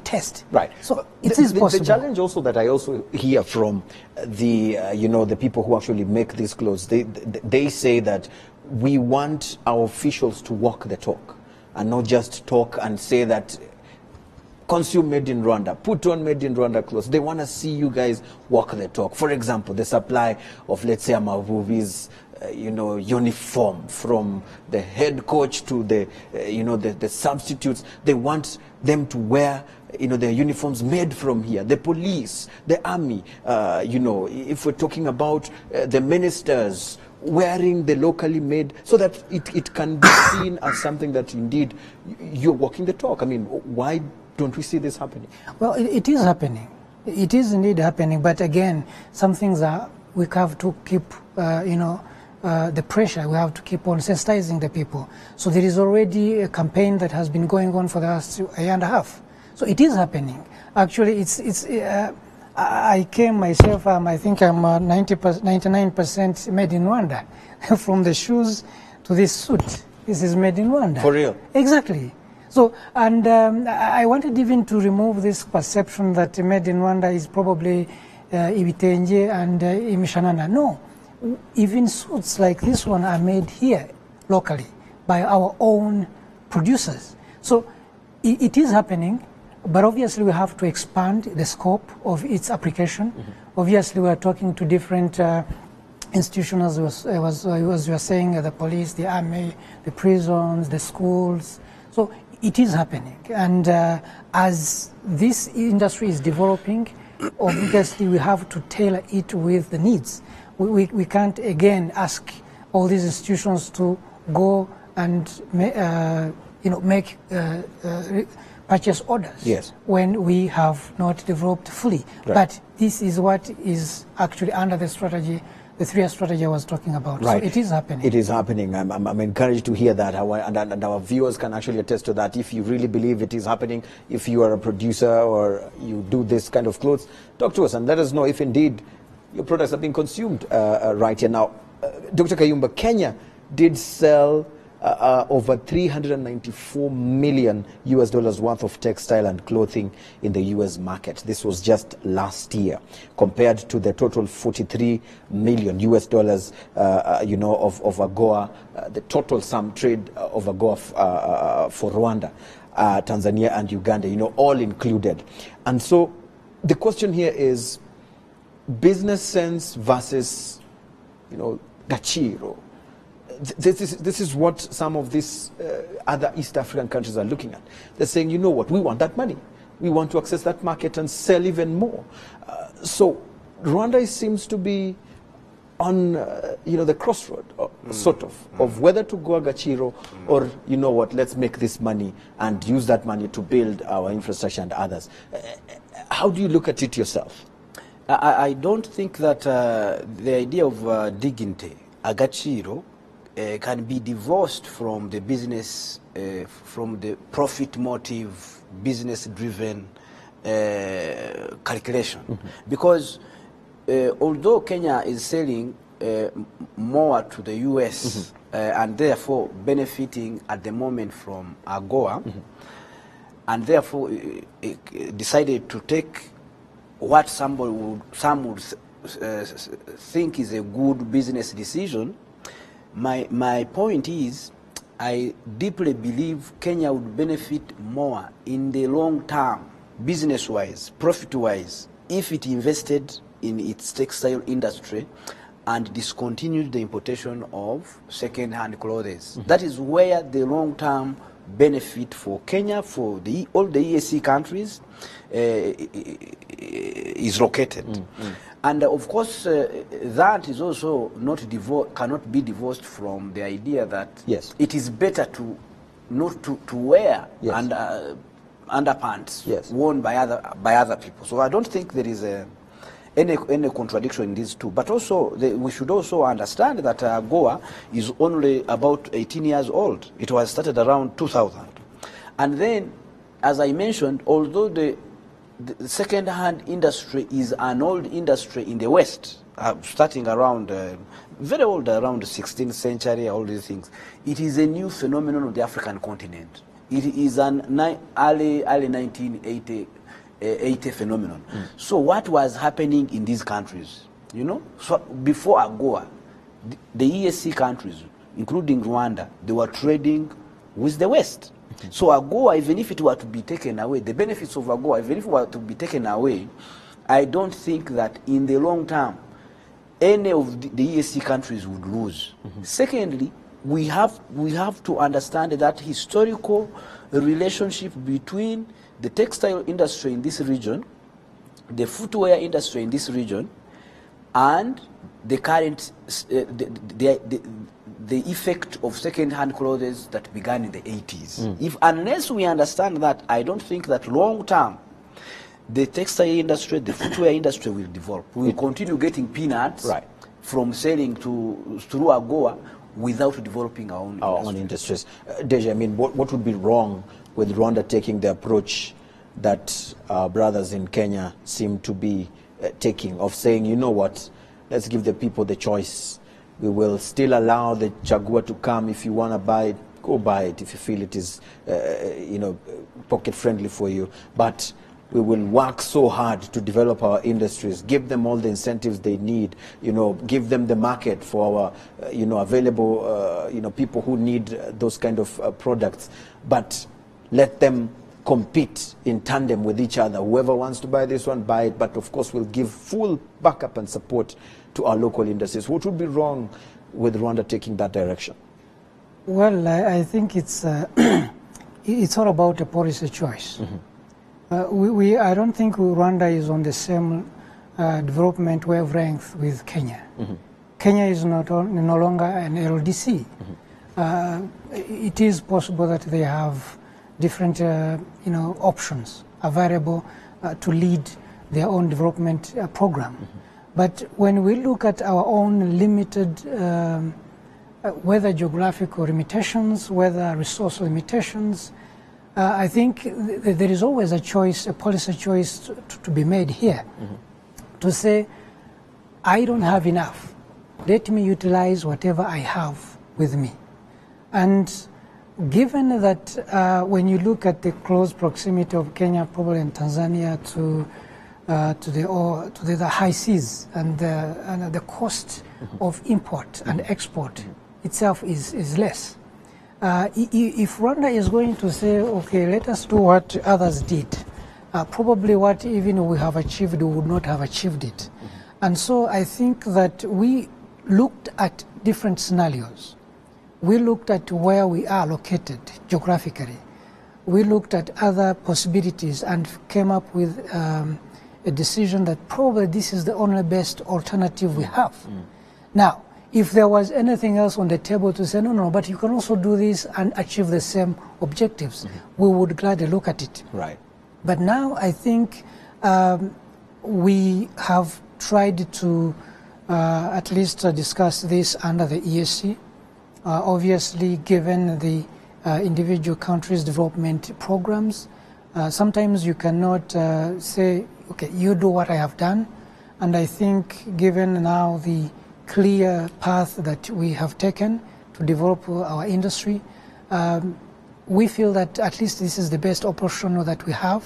test. Right. So it is possible. The challenge also that I also hear from the the people who actually make these clothes, they say that we want our officials to walk the talk and not just talk and say that consume Made in Rwanda, put on Made in Rwanda clothes. They want to see you guys walk the talk. For example, the supply of, let's say, Amavubi's uniform, from the head coach to the substitutes. They want them to wear their uniforms made from here. The police, the army, if we're talking about the ministers wearing the locally made, so that it can be seen as something that indeed you're walking the talk. I mean, why don't we see this happening? Well, it is happening. It is indeed happening. But again, some things are we have to keep, the pressure. We have to keep on sensitizing the people. So there is already a campaign that has been going on for the last year and a half. So it is happening. Actually, I came myself, I think I'm 99% made in Rwanda. From the shoes to this suit, this is made in Rwanda. For real? Exactly. So, and I wanted even to remove this perception that made in Rwanda is probably ibitenje and imishanana. No, even suits like this one are made here locally by our own producers. So it is happening, but obviously we have to expand the scope of its application. Obviously we are talking to different institutions, as you were saying, the police, the army, the prisons, the schools. So it is happening, and as this industry is developing, obviously we have to tailor it with the needs. We can't again ask all these institutions to go and make purchase orders when we have not developed fully. Right. But this is what is actually under the strategy, the 3-year strategy I was talking about. Right. So it is happening. It is happening. I'm encouraged to hear that, and our viewers can actually attest to that. If you really believe it is happening, if you are a producer or you do this kind of clothes, talk to us and let us know if indeed your products are being consumed right here. Now, Dr. Kayumba, Kenya did sell over $394 million worth of textile and clothing in the US market. This was just last year, compared to the total $43 million of AGOA, the total sum trade of AGOA for Rwanda, Tanzania and Uganda, all included. And so the question here is business sense versus, Gachiro. This is what some of these other East African countries are looking at. They're saying, you know what, we want that money. We want to access that market and sell even more. So Rwanda seems to be on, the crossroad, sort of whether to go Agachiro or, you know what, let's make this money and use that money to build our infrastructure and others. How do you look at it yourself? I don't think that the idea of dignity, Agachiro, can be divorced from the business, from the profit motive, business-driven calculation. Because although Kenya is selling more to the US and therefore benefiting at the moment from AGOA, and therefore decided to take what some would think is a good business decision, my point is, I deeply believe Kenya would benefit more in the long term, business-wise, profit-wise, if it invested in its textile industry and discontinued the importation of second-hand clothes. That is where the long-term benefit for Kenya, for all the EAC countries, is located. And of course, that is also cannot be divorced from the idea that it is better to not to wear underpants worn by other people. So I don't think there is any contradiction in these two. But also, we should also understand that AGOA is only about 18 years old. It was started around 2000. And then, as I mentioned, although the second-hand industry is an old industry in the West, starting around, very old, around the 16th century, all these things, it is a new phenomenon of the African continent. It is an early 1980 phenomenon. So what was happening in these countries? You know, so before AGOA, the EAC countries, including Rwanda, they were trading with the West. So AGOA, even if it were to be taken away, the benefits of AGOA, even if it were to be taken away, I don't think that in the long term, any of the EAC countries would lose. Secondly, we have to understand that historical relationship between the textile industry in this region, the footwear industry in this region, and the current the effect of second-hand clothes that began in the 80s. Unless we understand that, I don't think that long-term the textile industry, the footwear industry will develop. We will continue getting peanuts from selling through AGOA without developing our own industries. Deji, I mean, what would be wrong with Rwanda taking the approach that our brothers in Kenya seem to be taking, of saying, you know what, let's give the people the choice. We will still allow the Chagua to come. If you want to buy it, go buy it if you feel it is, pocket friendly for you. But we will work so hard to develop our industries, give them all the incentives they need, give them the market for our, available, people who need those kind of products. But let them compete in tandem with each other. Whoever wants to buy this one, buy it. But of course, we'll give full backup and support to our local industries. What would be wrong with Rwanda taking that direction? Well, I think it's it's all about a policy choice. I don't think Rwanda is on the same development wavelength with Kenya. Kenya is no longer an LDC. It is possible that they have different options available to lead their own development program. But when we look at our own limited, whether geographical limitations, whether resource limitations, I think there is always a choice, a policy choice to be made here, to say, I don't have enough. Let me utilize whatever I have with me. And given that when you look at the close proximity of Kenya, probably and Tanzania to the high seas and the cost of import and export itself is less. If Rwanda is going to say, okay, let us do what others did, probably what even we have achieved, we would not have achieved it. And so I think that we looked at different scenarios. We looked at where we are located geographically. We looked at other possibilities and came up with a decision that probably this is the only best alternative we have. Now, if there was anything else on the table to say, no, but you can also do this and achieve the same objectives, we would gladly look at it. Right. But now I think we have tried to at least discuss this under the EAC. Obviously, given the individual countries' development programs, sometimes you cannot say, okay, you do what I have done. And I think given now the clear path that we have taken to develop our industry, we feel that at least this is the best option that we have.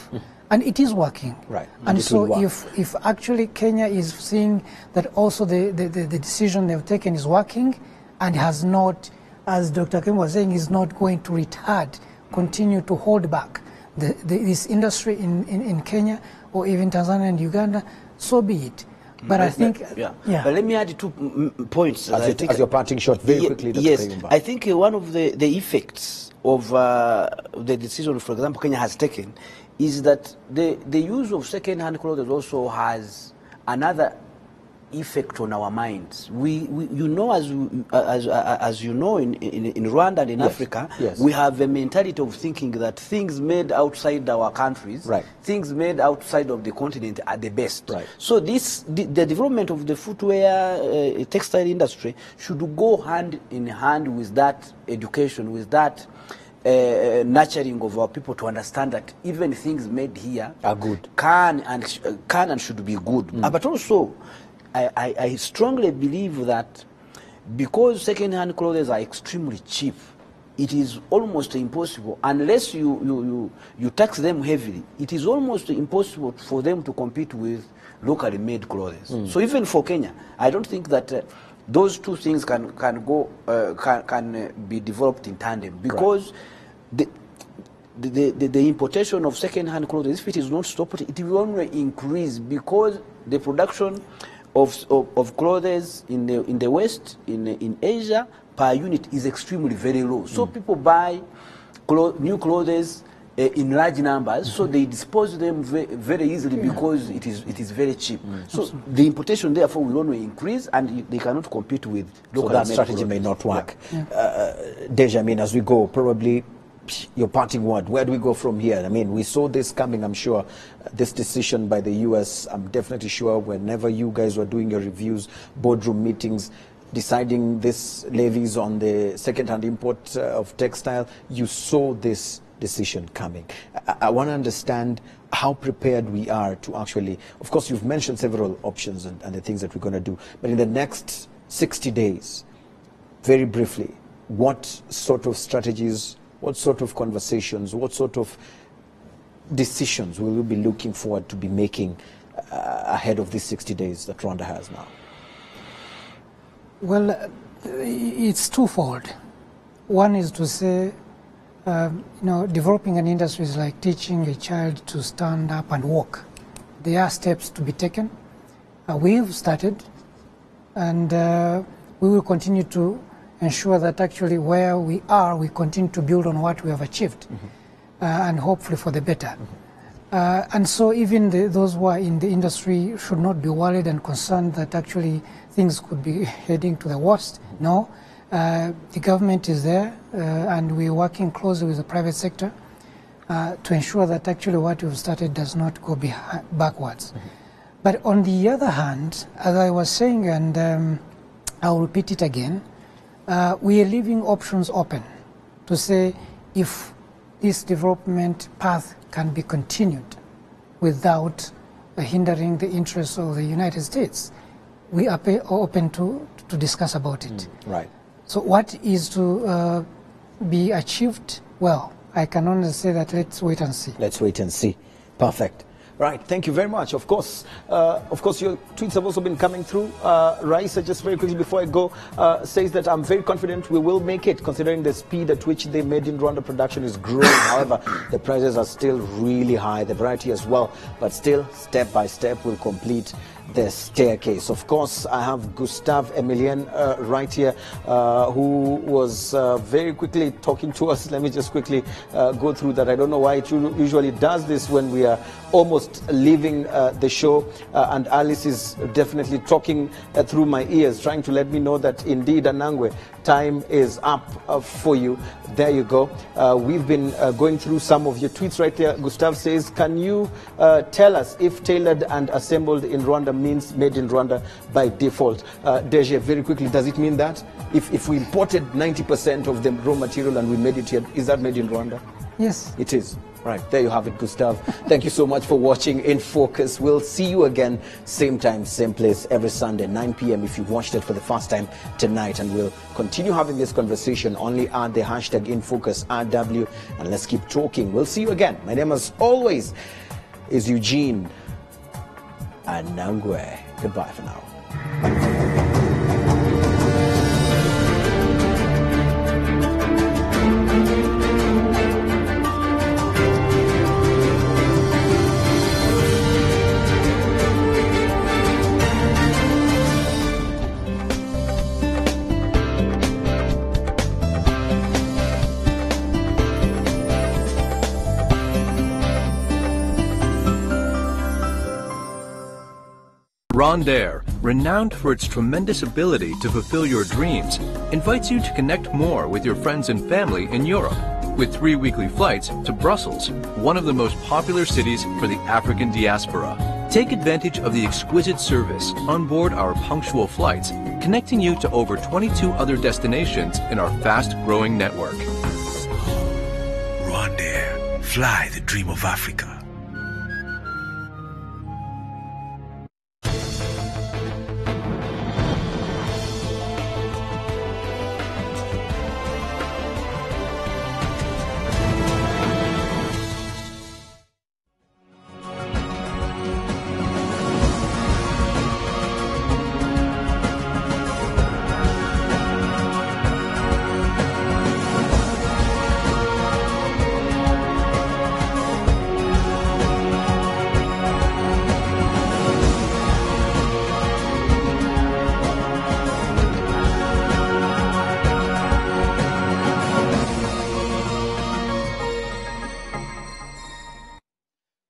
And it is working. Right. And so if actually Kenya is seeing that also the decision they've taken is working and has not, as Dr. Kim was saying, is not going to retard, continue to hold back this industry in Kenya or even Tanzania and Uganda, so be it. But I think... Yeah. But let me add 2 points. As you're parting short, very quickly. Yes, I think one of the effects of the decision, for example, Kenya has taken is that the use of second-hand clothes also has another effect on our minds. You know, as you know, in Rwanda and in Africa, we have a mentality of thinking that things made outside our countries, things made outside of the continent are the best. So the development of the footwear textile industry should go hand in hand with that education, with that nurturing of our people to understand that even things made here are good, can and should be good. But also, I strongly believe that because second-hand clothes are extremely cheap, it is almost impossible, unless you tax them heavily, it is almost impossible for them to compete with locally made clothes. So even for Kenya, I don't think that those two things can be developed in tandem, because the importation of second-hand clothes, if it is not stopped, it will only increase, because the production of clothes in the West, in Asia, per unit is extremely very low. So people buy new clothes in large numbers, so they dispose them very easily because it is very cheap. So the importation therefore will only increase, and they cannot compete with local. So that strategy may not work. Deja, I mean, as we go, probably your parting word, where do we go from here? I mean, we saw this coming, I'm sure, this decision by the US. I'm definitely sure whenever you guys were doing your reviews, boardroom meetings, deciding this levies on the second-hand import of textile, you saw this decision coming. I want to understand how prepared we are to actually, of course, you've mentioned several options and the things that we're going to do, but in the next 60 days, very briefly, what sort of strategies, what sort of conversations, what sort of decisions will we be looking forward to be making ahead of these 60 days that Rwanda has now? Well, it's twofold. One is to say, developing an industry is like teaching a child to stand up and walk. There are steps to be taken. We've started, and we will continue to ensure that actually where we are, we continue to build on what we have achieved, and hopefully for the better. And so even those who are in the industry should not be worried and concerned that actually things could be heading to the worst. No, the government is there, and we're working closely with the private sector to ensure that actually what we've started does not go backwards. But on the other hand, as I was saying, and I'll repeat it again, we are leaving options open to say if this development path can be continued without hindering the interests of the United States. We are open to discuss about it. Right. So what is to be achieved? Well, I can only say that let's wait and see. Let's wait and see. Perfect. Right, thank you very much. Of course, your tweets have also been coming through. Raisa, just very quickly before I go, says that I'm very confident we will make it, considering the speed at which they made in Rwanda production is growing. However, the prices are still really high, the variety as well, but still, step by step, we'll complete the staircase. Of course, I have Gustave Emilien right here, who was very quickly talking to us. Let me just quickly go through that. I don't know why it usually does this when we are almost leaving the show, and Alice is definitely talking through my ears, trying to let me know that indeed Anangwe time is up for you. There you go. We've been going through some of your tweets right there. Gustav says, can you tell us if tailored and assembled in Rwanda means made in Rwanda by default? Deje, very quickly, does it mean that if we imported 90% of the raw material and we made it here, is that made in Rwanda? Yes. It is. Right, there you have it, Gustav. Thank you so much for watching In Focus. We'll see you again, same time, same place, every Sunday, 9 p.m. if you watched it for the first time tonight. And we'll continue having this conversation. Only add the hashtag InFocusRW, and let's keep talking. We'll see you again. My name, as always, is Eugene Anangwe. Goodbye for now. Rondair, renowned for its tremendous ability to fulfill your dreams, invites you to connect more with your friends and family in Europe with 3 weekly flights to Brussels, one of the most popular cities for the African diaspora. Take advantage of the exquisite service on board our punctual flights, connecting you to over 22 other destinations in our fast-growing network. Rondair, fly the dream of Africa.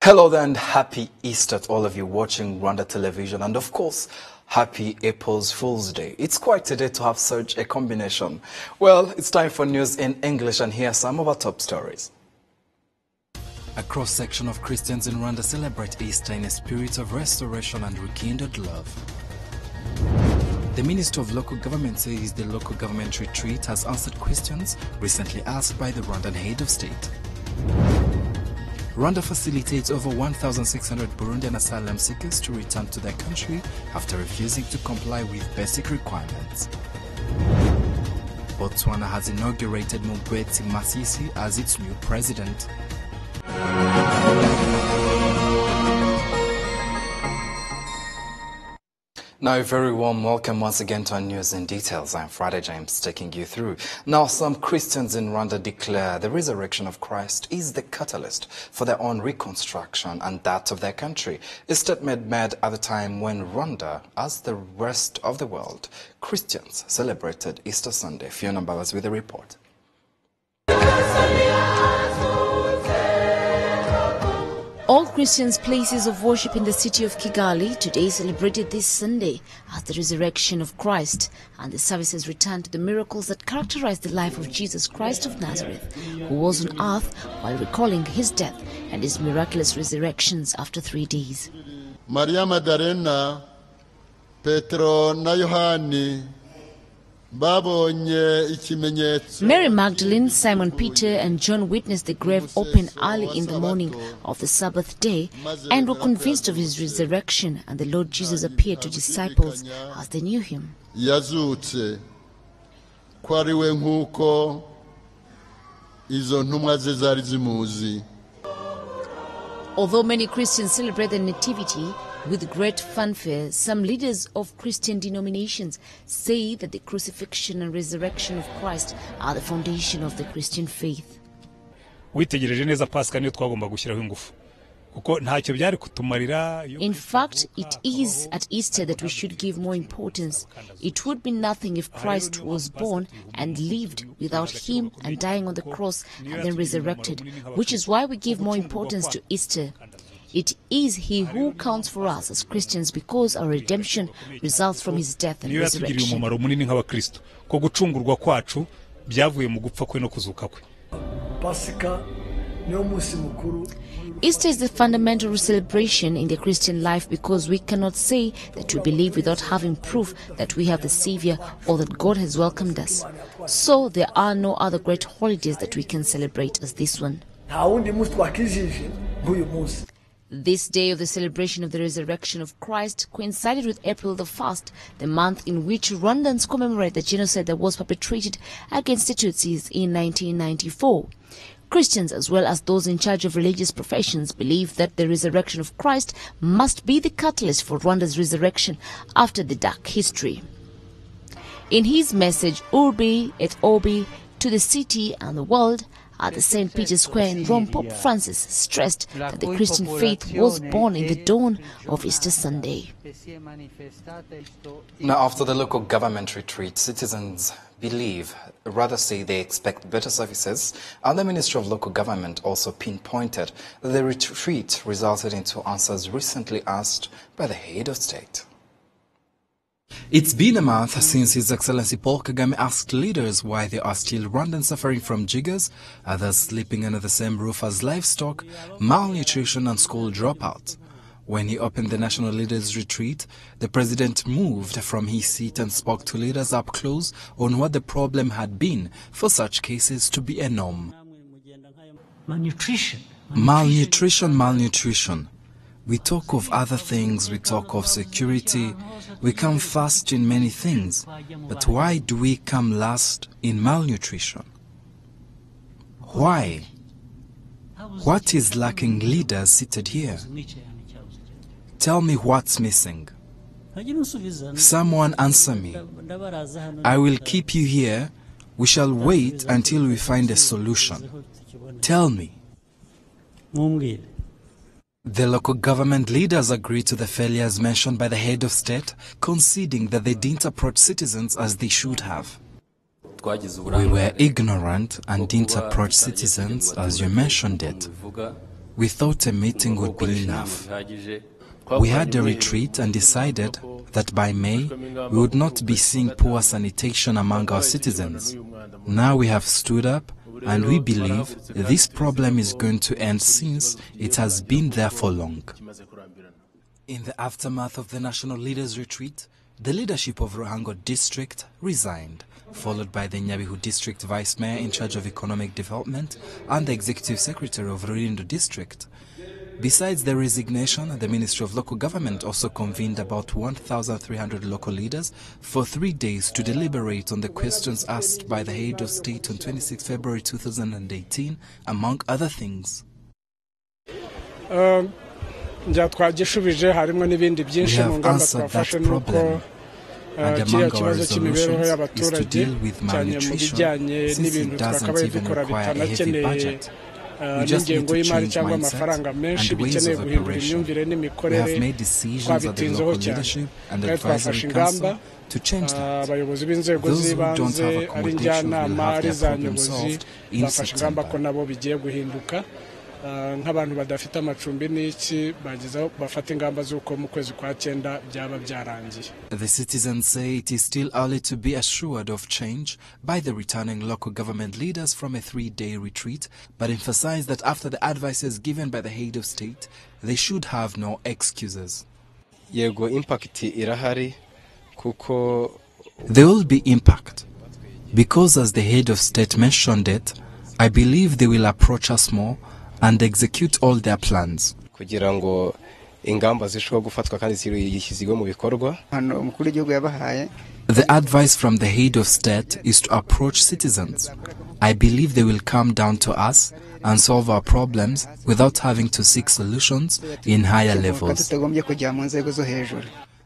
Hello there and happy Easter to all of you watching Rwanda Television, and of course, happy April's Fool's Day. It's quite a day to have such a combination. Well, it's time for news in English, and here are some of our top stories. A cross-section of Christians in Rwanda celebrate Easter in a spirit of restoration and rekindled love. The Minister of Local Government says the local government retreat has answered questions recently asked by the Rwandan head of state. Rwanda facilitates over 1,600 Burundian asylum seekers to return to their country after refusing to comply with basic requirements. Botswana has inaugurated Mugweti Masisi as its new president. Now, a very warm welcome once again to our news in details. I'm Friday James taking you through. Now, some Christians in Rwanda declare the resurrection of Christ is the catalyst for their own reconstruction and that of their country. A statement made at the time when Rwanda, as the rest of the world, Christians celebrated Easter Sunday. Fiona Mbabazi with a report. All Christians' places of worship in the city of Kigali today celebrated this Sunday as the resurrection of Christ, and the services returned to the miracles that characterized the life of Jesus Christ of Nazareth, who was on earth while recalling his death and his miraculous resurrections after 3 days. Maria Magdalena, Petro na Yohani, Mary Magdalene, Simon Peter and John witnessed the grave open early in the morning of the Sabbath day and were convinced of his resurrection, and the Lord Jesus appeared to disciples as they knew him. Although many Christians celebrate the Nativity with great fanfare, some leaders of Christian denominations say that the crucifixion and resurrection of Christ are the foundation of the Christian faith. In fact, it is at Easter that we should give more importance. It would be nothing if Christ was born and lived without him and dying on the cross and then resurrected, which is why we give more importance to Easter. It is He who counts for us as Christians because our redemption results from His death and resurrection. Easter is the fundamental celebration in the Christian life because we cannot say that we believe without having proof that we have the Savior or that God has welcomed us. So there are no other great holidays that we can celebrate as this one. This day of the celebration of the resurrection of Christ coincided with April the 1st, the month in which Rwandans commemorate the genocide that was perpetrated against the Tutsis in 1994. Christians, as well as those in charge of religious professions, believe that the resurrection of Christ must be the catalyst for Rwanda's resurrection after the dark history. In his message, Urbi et Orbi, to the city and the world, at the St. Peter's Square in Rome, Pope Francis stressed that the Christian faith was born in the dawn of Easter Sunday. Now, after the local government retreat, citizens rather say they expect better services, and the Ministry of Local Government also pinpointed that the retreat resulted into answers recently asked by the head of state. It's been a month since His Excellency Paul Kagame asked leaders why there are still Rwandans suffering from jiggers, others sleeping under the same roof as livestock, malnutrition and school dropouts. When he opened the National Leaders Retreat, the President moved from his seat and spoke to leaders up close on what the problem had been for such cases to be a norm. Malnutrition. We talk of other things, we talk of security, we come first in many things, but why do we come last in malnutrition? Why? What is lacking, leaders seated here? Tell me what's missing. Someone answer me. I will keep you here. We shall wait until we find a solution. Tell me. The local government leaders agreed to the failures mentioned by the head of state, conceding that they didn't approach citizens as they should have. We were ignorant and didn't approach citizens as you mentioned it. We thought a meeting would be enough. We had a retreat and decided that by May we would not be seeing poor sanitation among our citizens. Now we have stood up and we believe this problem is going to end since it has been there for long. In the aftermath of the National Leaders Retreat, the leadership of Ruhango District resigned, followed by the Nyabihu District Vice Mayor in charge of Economic Development and the Executive Secretary of Rulindo District. Besides the resignation, the Ministry of Local Government also convened about 1,300 local leaders for 3 days to deliberate on the questions asked by the head of state on 26 February 2018, among other things. We have answered that problem, and among our resolutions is to deal with malnutrition, since it doesn't even require a heavy budget. We just need to change mindset and ways of operation. We have made decisions at the local leadership and advisory council to change that. Those who don't have accommodation will have their problem solved in September. nk'abantu badafite amacumbi n'iki bagezaho bafata ingamba z'uko mu kwezi kwa 9 byaba byarangiye. The citizens say it is still early to be assured of change by the returning local government leaders from a 3-day retreat, but emphasize that after the advices given by the head of state, they should have no excuses. Yego impact irahari kuko there will be impact because, as the head of state mentioned it, I believe they will approach us more and execute all their plans. kugira ngo ingamba zishobora gufatwa kandi zishyizwe mu bikorwa. Umukuru w'igihugu yabahaye. The advice from the head of state is to approach citizens. I believe they will come down to us and solve our problems without having to seek solutions in higher levels.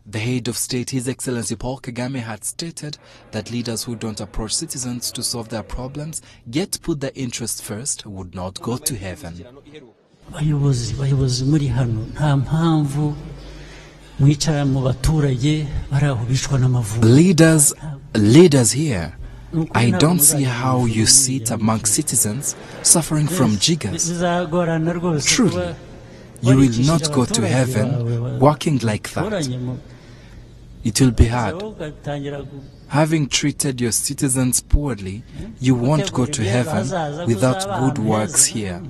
The head of state, His Excellency Paul Kagame, had stated that leaders who don't approach citizens to solve their problems, yet put their interests first, would not go to heaven. Leaders here, I don't see how you sit among citizens suffering from jiggers. Truly, You will not go to heaven walking like that. It will be hard. Having treated your citizens poorly, you won't go to heaven without good works here.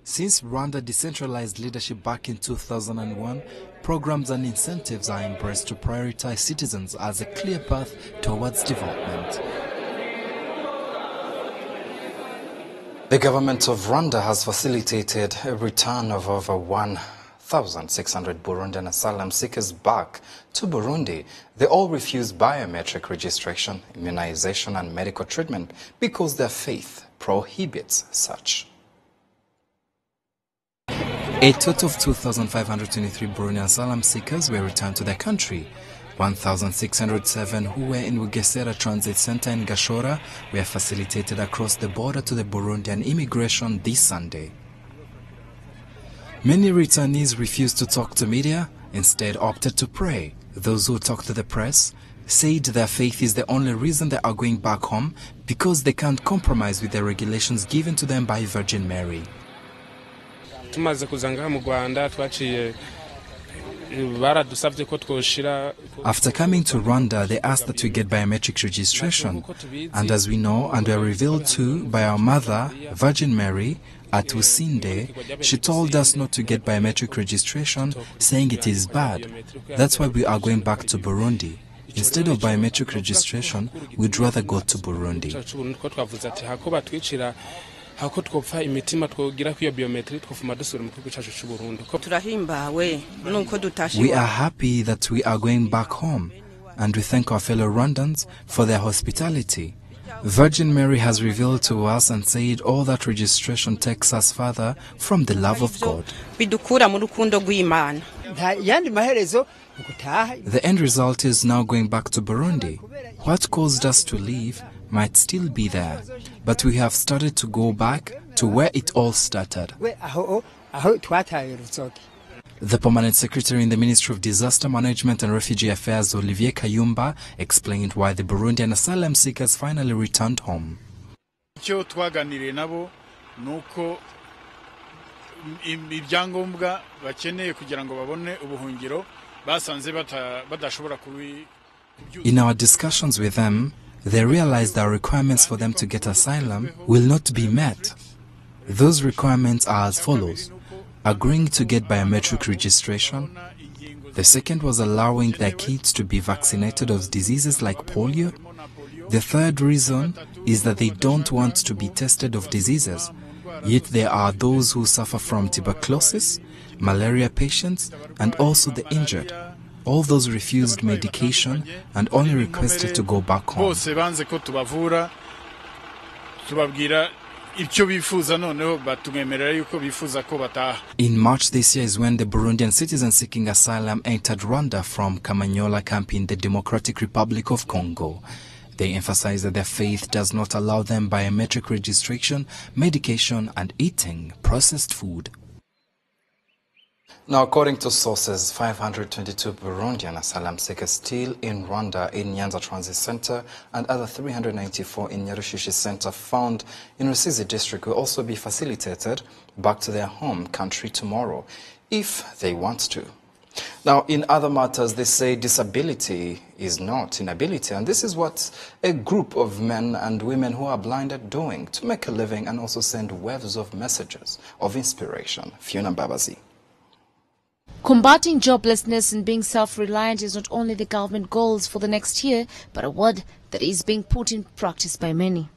Since Rwanda decentralized leadership back in 2001, programs and incentives are embraced to prioritize citizens as a clear path towards development. The government of Rwanda has facilitated a return of over 1,600 Burundian asylum seekers back to Burundi. They all refused biometric registration, immunization and medical treatment because their faith prohibits such. A total of 2,523 Burundian asylum seekers were returned to their country. 1,607 who were in Bugesera Transit Center in Gashora were facilitated across the border to the Burundian immigration this Sunday. Many returnees refused to talk to media, instead opted to pray. Those who talked to the press said their faith is the only reason they are going back home because they can't compromise with the regulations given to them by Virgin Mary. Tumaze kuzanga mu Rwanda twaciye baradusabye ko twoshira. After coming to Rwanda, they asked that we get biometric registration, and as we know and were revealed to by our mother, Virgin Mary, at Usinde, she told us not to get biometric registration, saying it is bad. That's why we are going back to Burundi. Instead of biometric registration, we'd rather go to Burundi. We are happy that we are going back home, and we thank our fellow Rwandans for their hospitality. Virgin Mary has revealed to us and said all that registration takes us further from the love of God. The end result is now going back to Burundi. What caused us to leave might still be there, but we have started to go back to where it all started. The Permanent Secretary in the Ministry of Disaster Management and Refugee Affairs, Olivier Kayumba, explained why the Burundian asylum seekers finally returned home. In our discussions with them, they realized our requirements for them to get asylum will not be met. Those requirements are as follows: agreeing to get biometric registration. The second was allowing their kids to be vaccinated of diseases like polio. The third reason is that they don't want to be tested of diseases. Yet there are those who suffer from tuberculosis, malaria patients, and also the injured. All those refused medication and only requested to go back home. In March this year is when the Burundian citizens seeking asylum entered Rwanda from Kamanyola camp in the Democratic Republic of Congo. They emphasize that their faith does not allow them biometric registration, medication, and eating processed food. Now, according to sources, 522 Burundian asylum seekers still in Rwanda in Nyanza Transit Center and other 394 in Nyarushishi Center found in Rusizi district will also be facilitated back to their home country tomorrow, if they want to. Now, in other matters, they say disability is not inability, and this is what a group of men and women who are blind are doing to make a living and also send waves of messages of inspiration. Fiona Babazi. Combating joblessness and being self-reliant is not only the government goals for the next year, but a word that is being put in practice by many.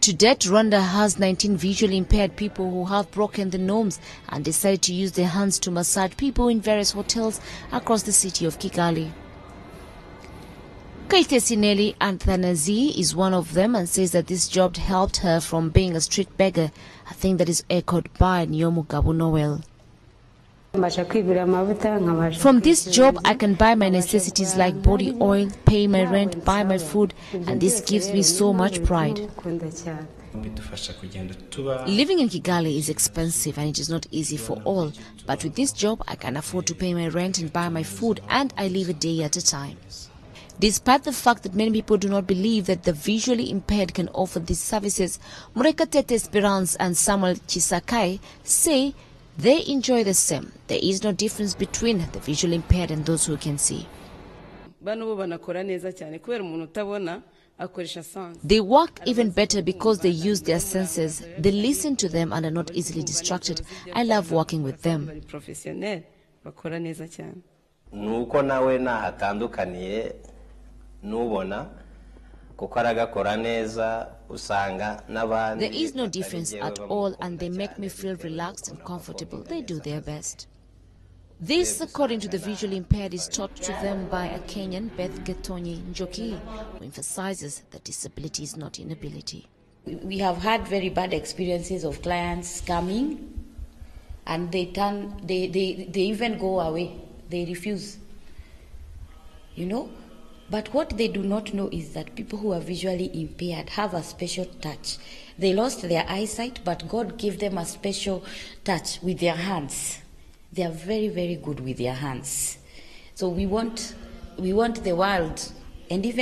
To date, Rwanda has 19 visually impaired people who have broken the norms and decided to use their hands to massage people in various hotels across the city of Kigali. Kaitesineli Anthanazi is one of them and says that this job helped her from being a street beggar, a thing that is echoed by Nyomugabu Noel. From this job, I can buy my necessities like body oil, pay my rent, buy my food, and this gives me so much pride. Living in Kigali is expensive and it is not easy for all, but with this job, I can afford to pay my rent and buy my food, and I live a day at a time. Despite the fact that many people do not believe that the visually impaired can offer these services, Murekatete Esperance and Samuel Chisakai say they enjoy the same. There is no difference between the visually impaired and those who can see. They work even better because they use their senses. They listen to them and are not easily distracted. I love working with them. There is no difference at all, and they make me feel relaxed and comfortable. They do their best. This, according to the visually impaired, is taught to them by a Kenyan, Beth Getonyi Njoki, who emphasizes that disability is not inability. We have had very bad experiences of clients coming, and they even go away. They refuse, you know. But what they do not know is that people who are visually impaired have a special touch. They lost their eyesight, but God gave them a special touch with their hands. They are very, very good with their hands. So we want the world, and even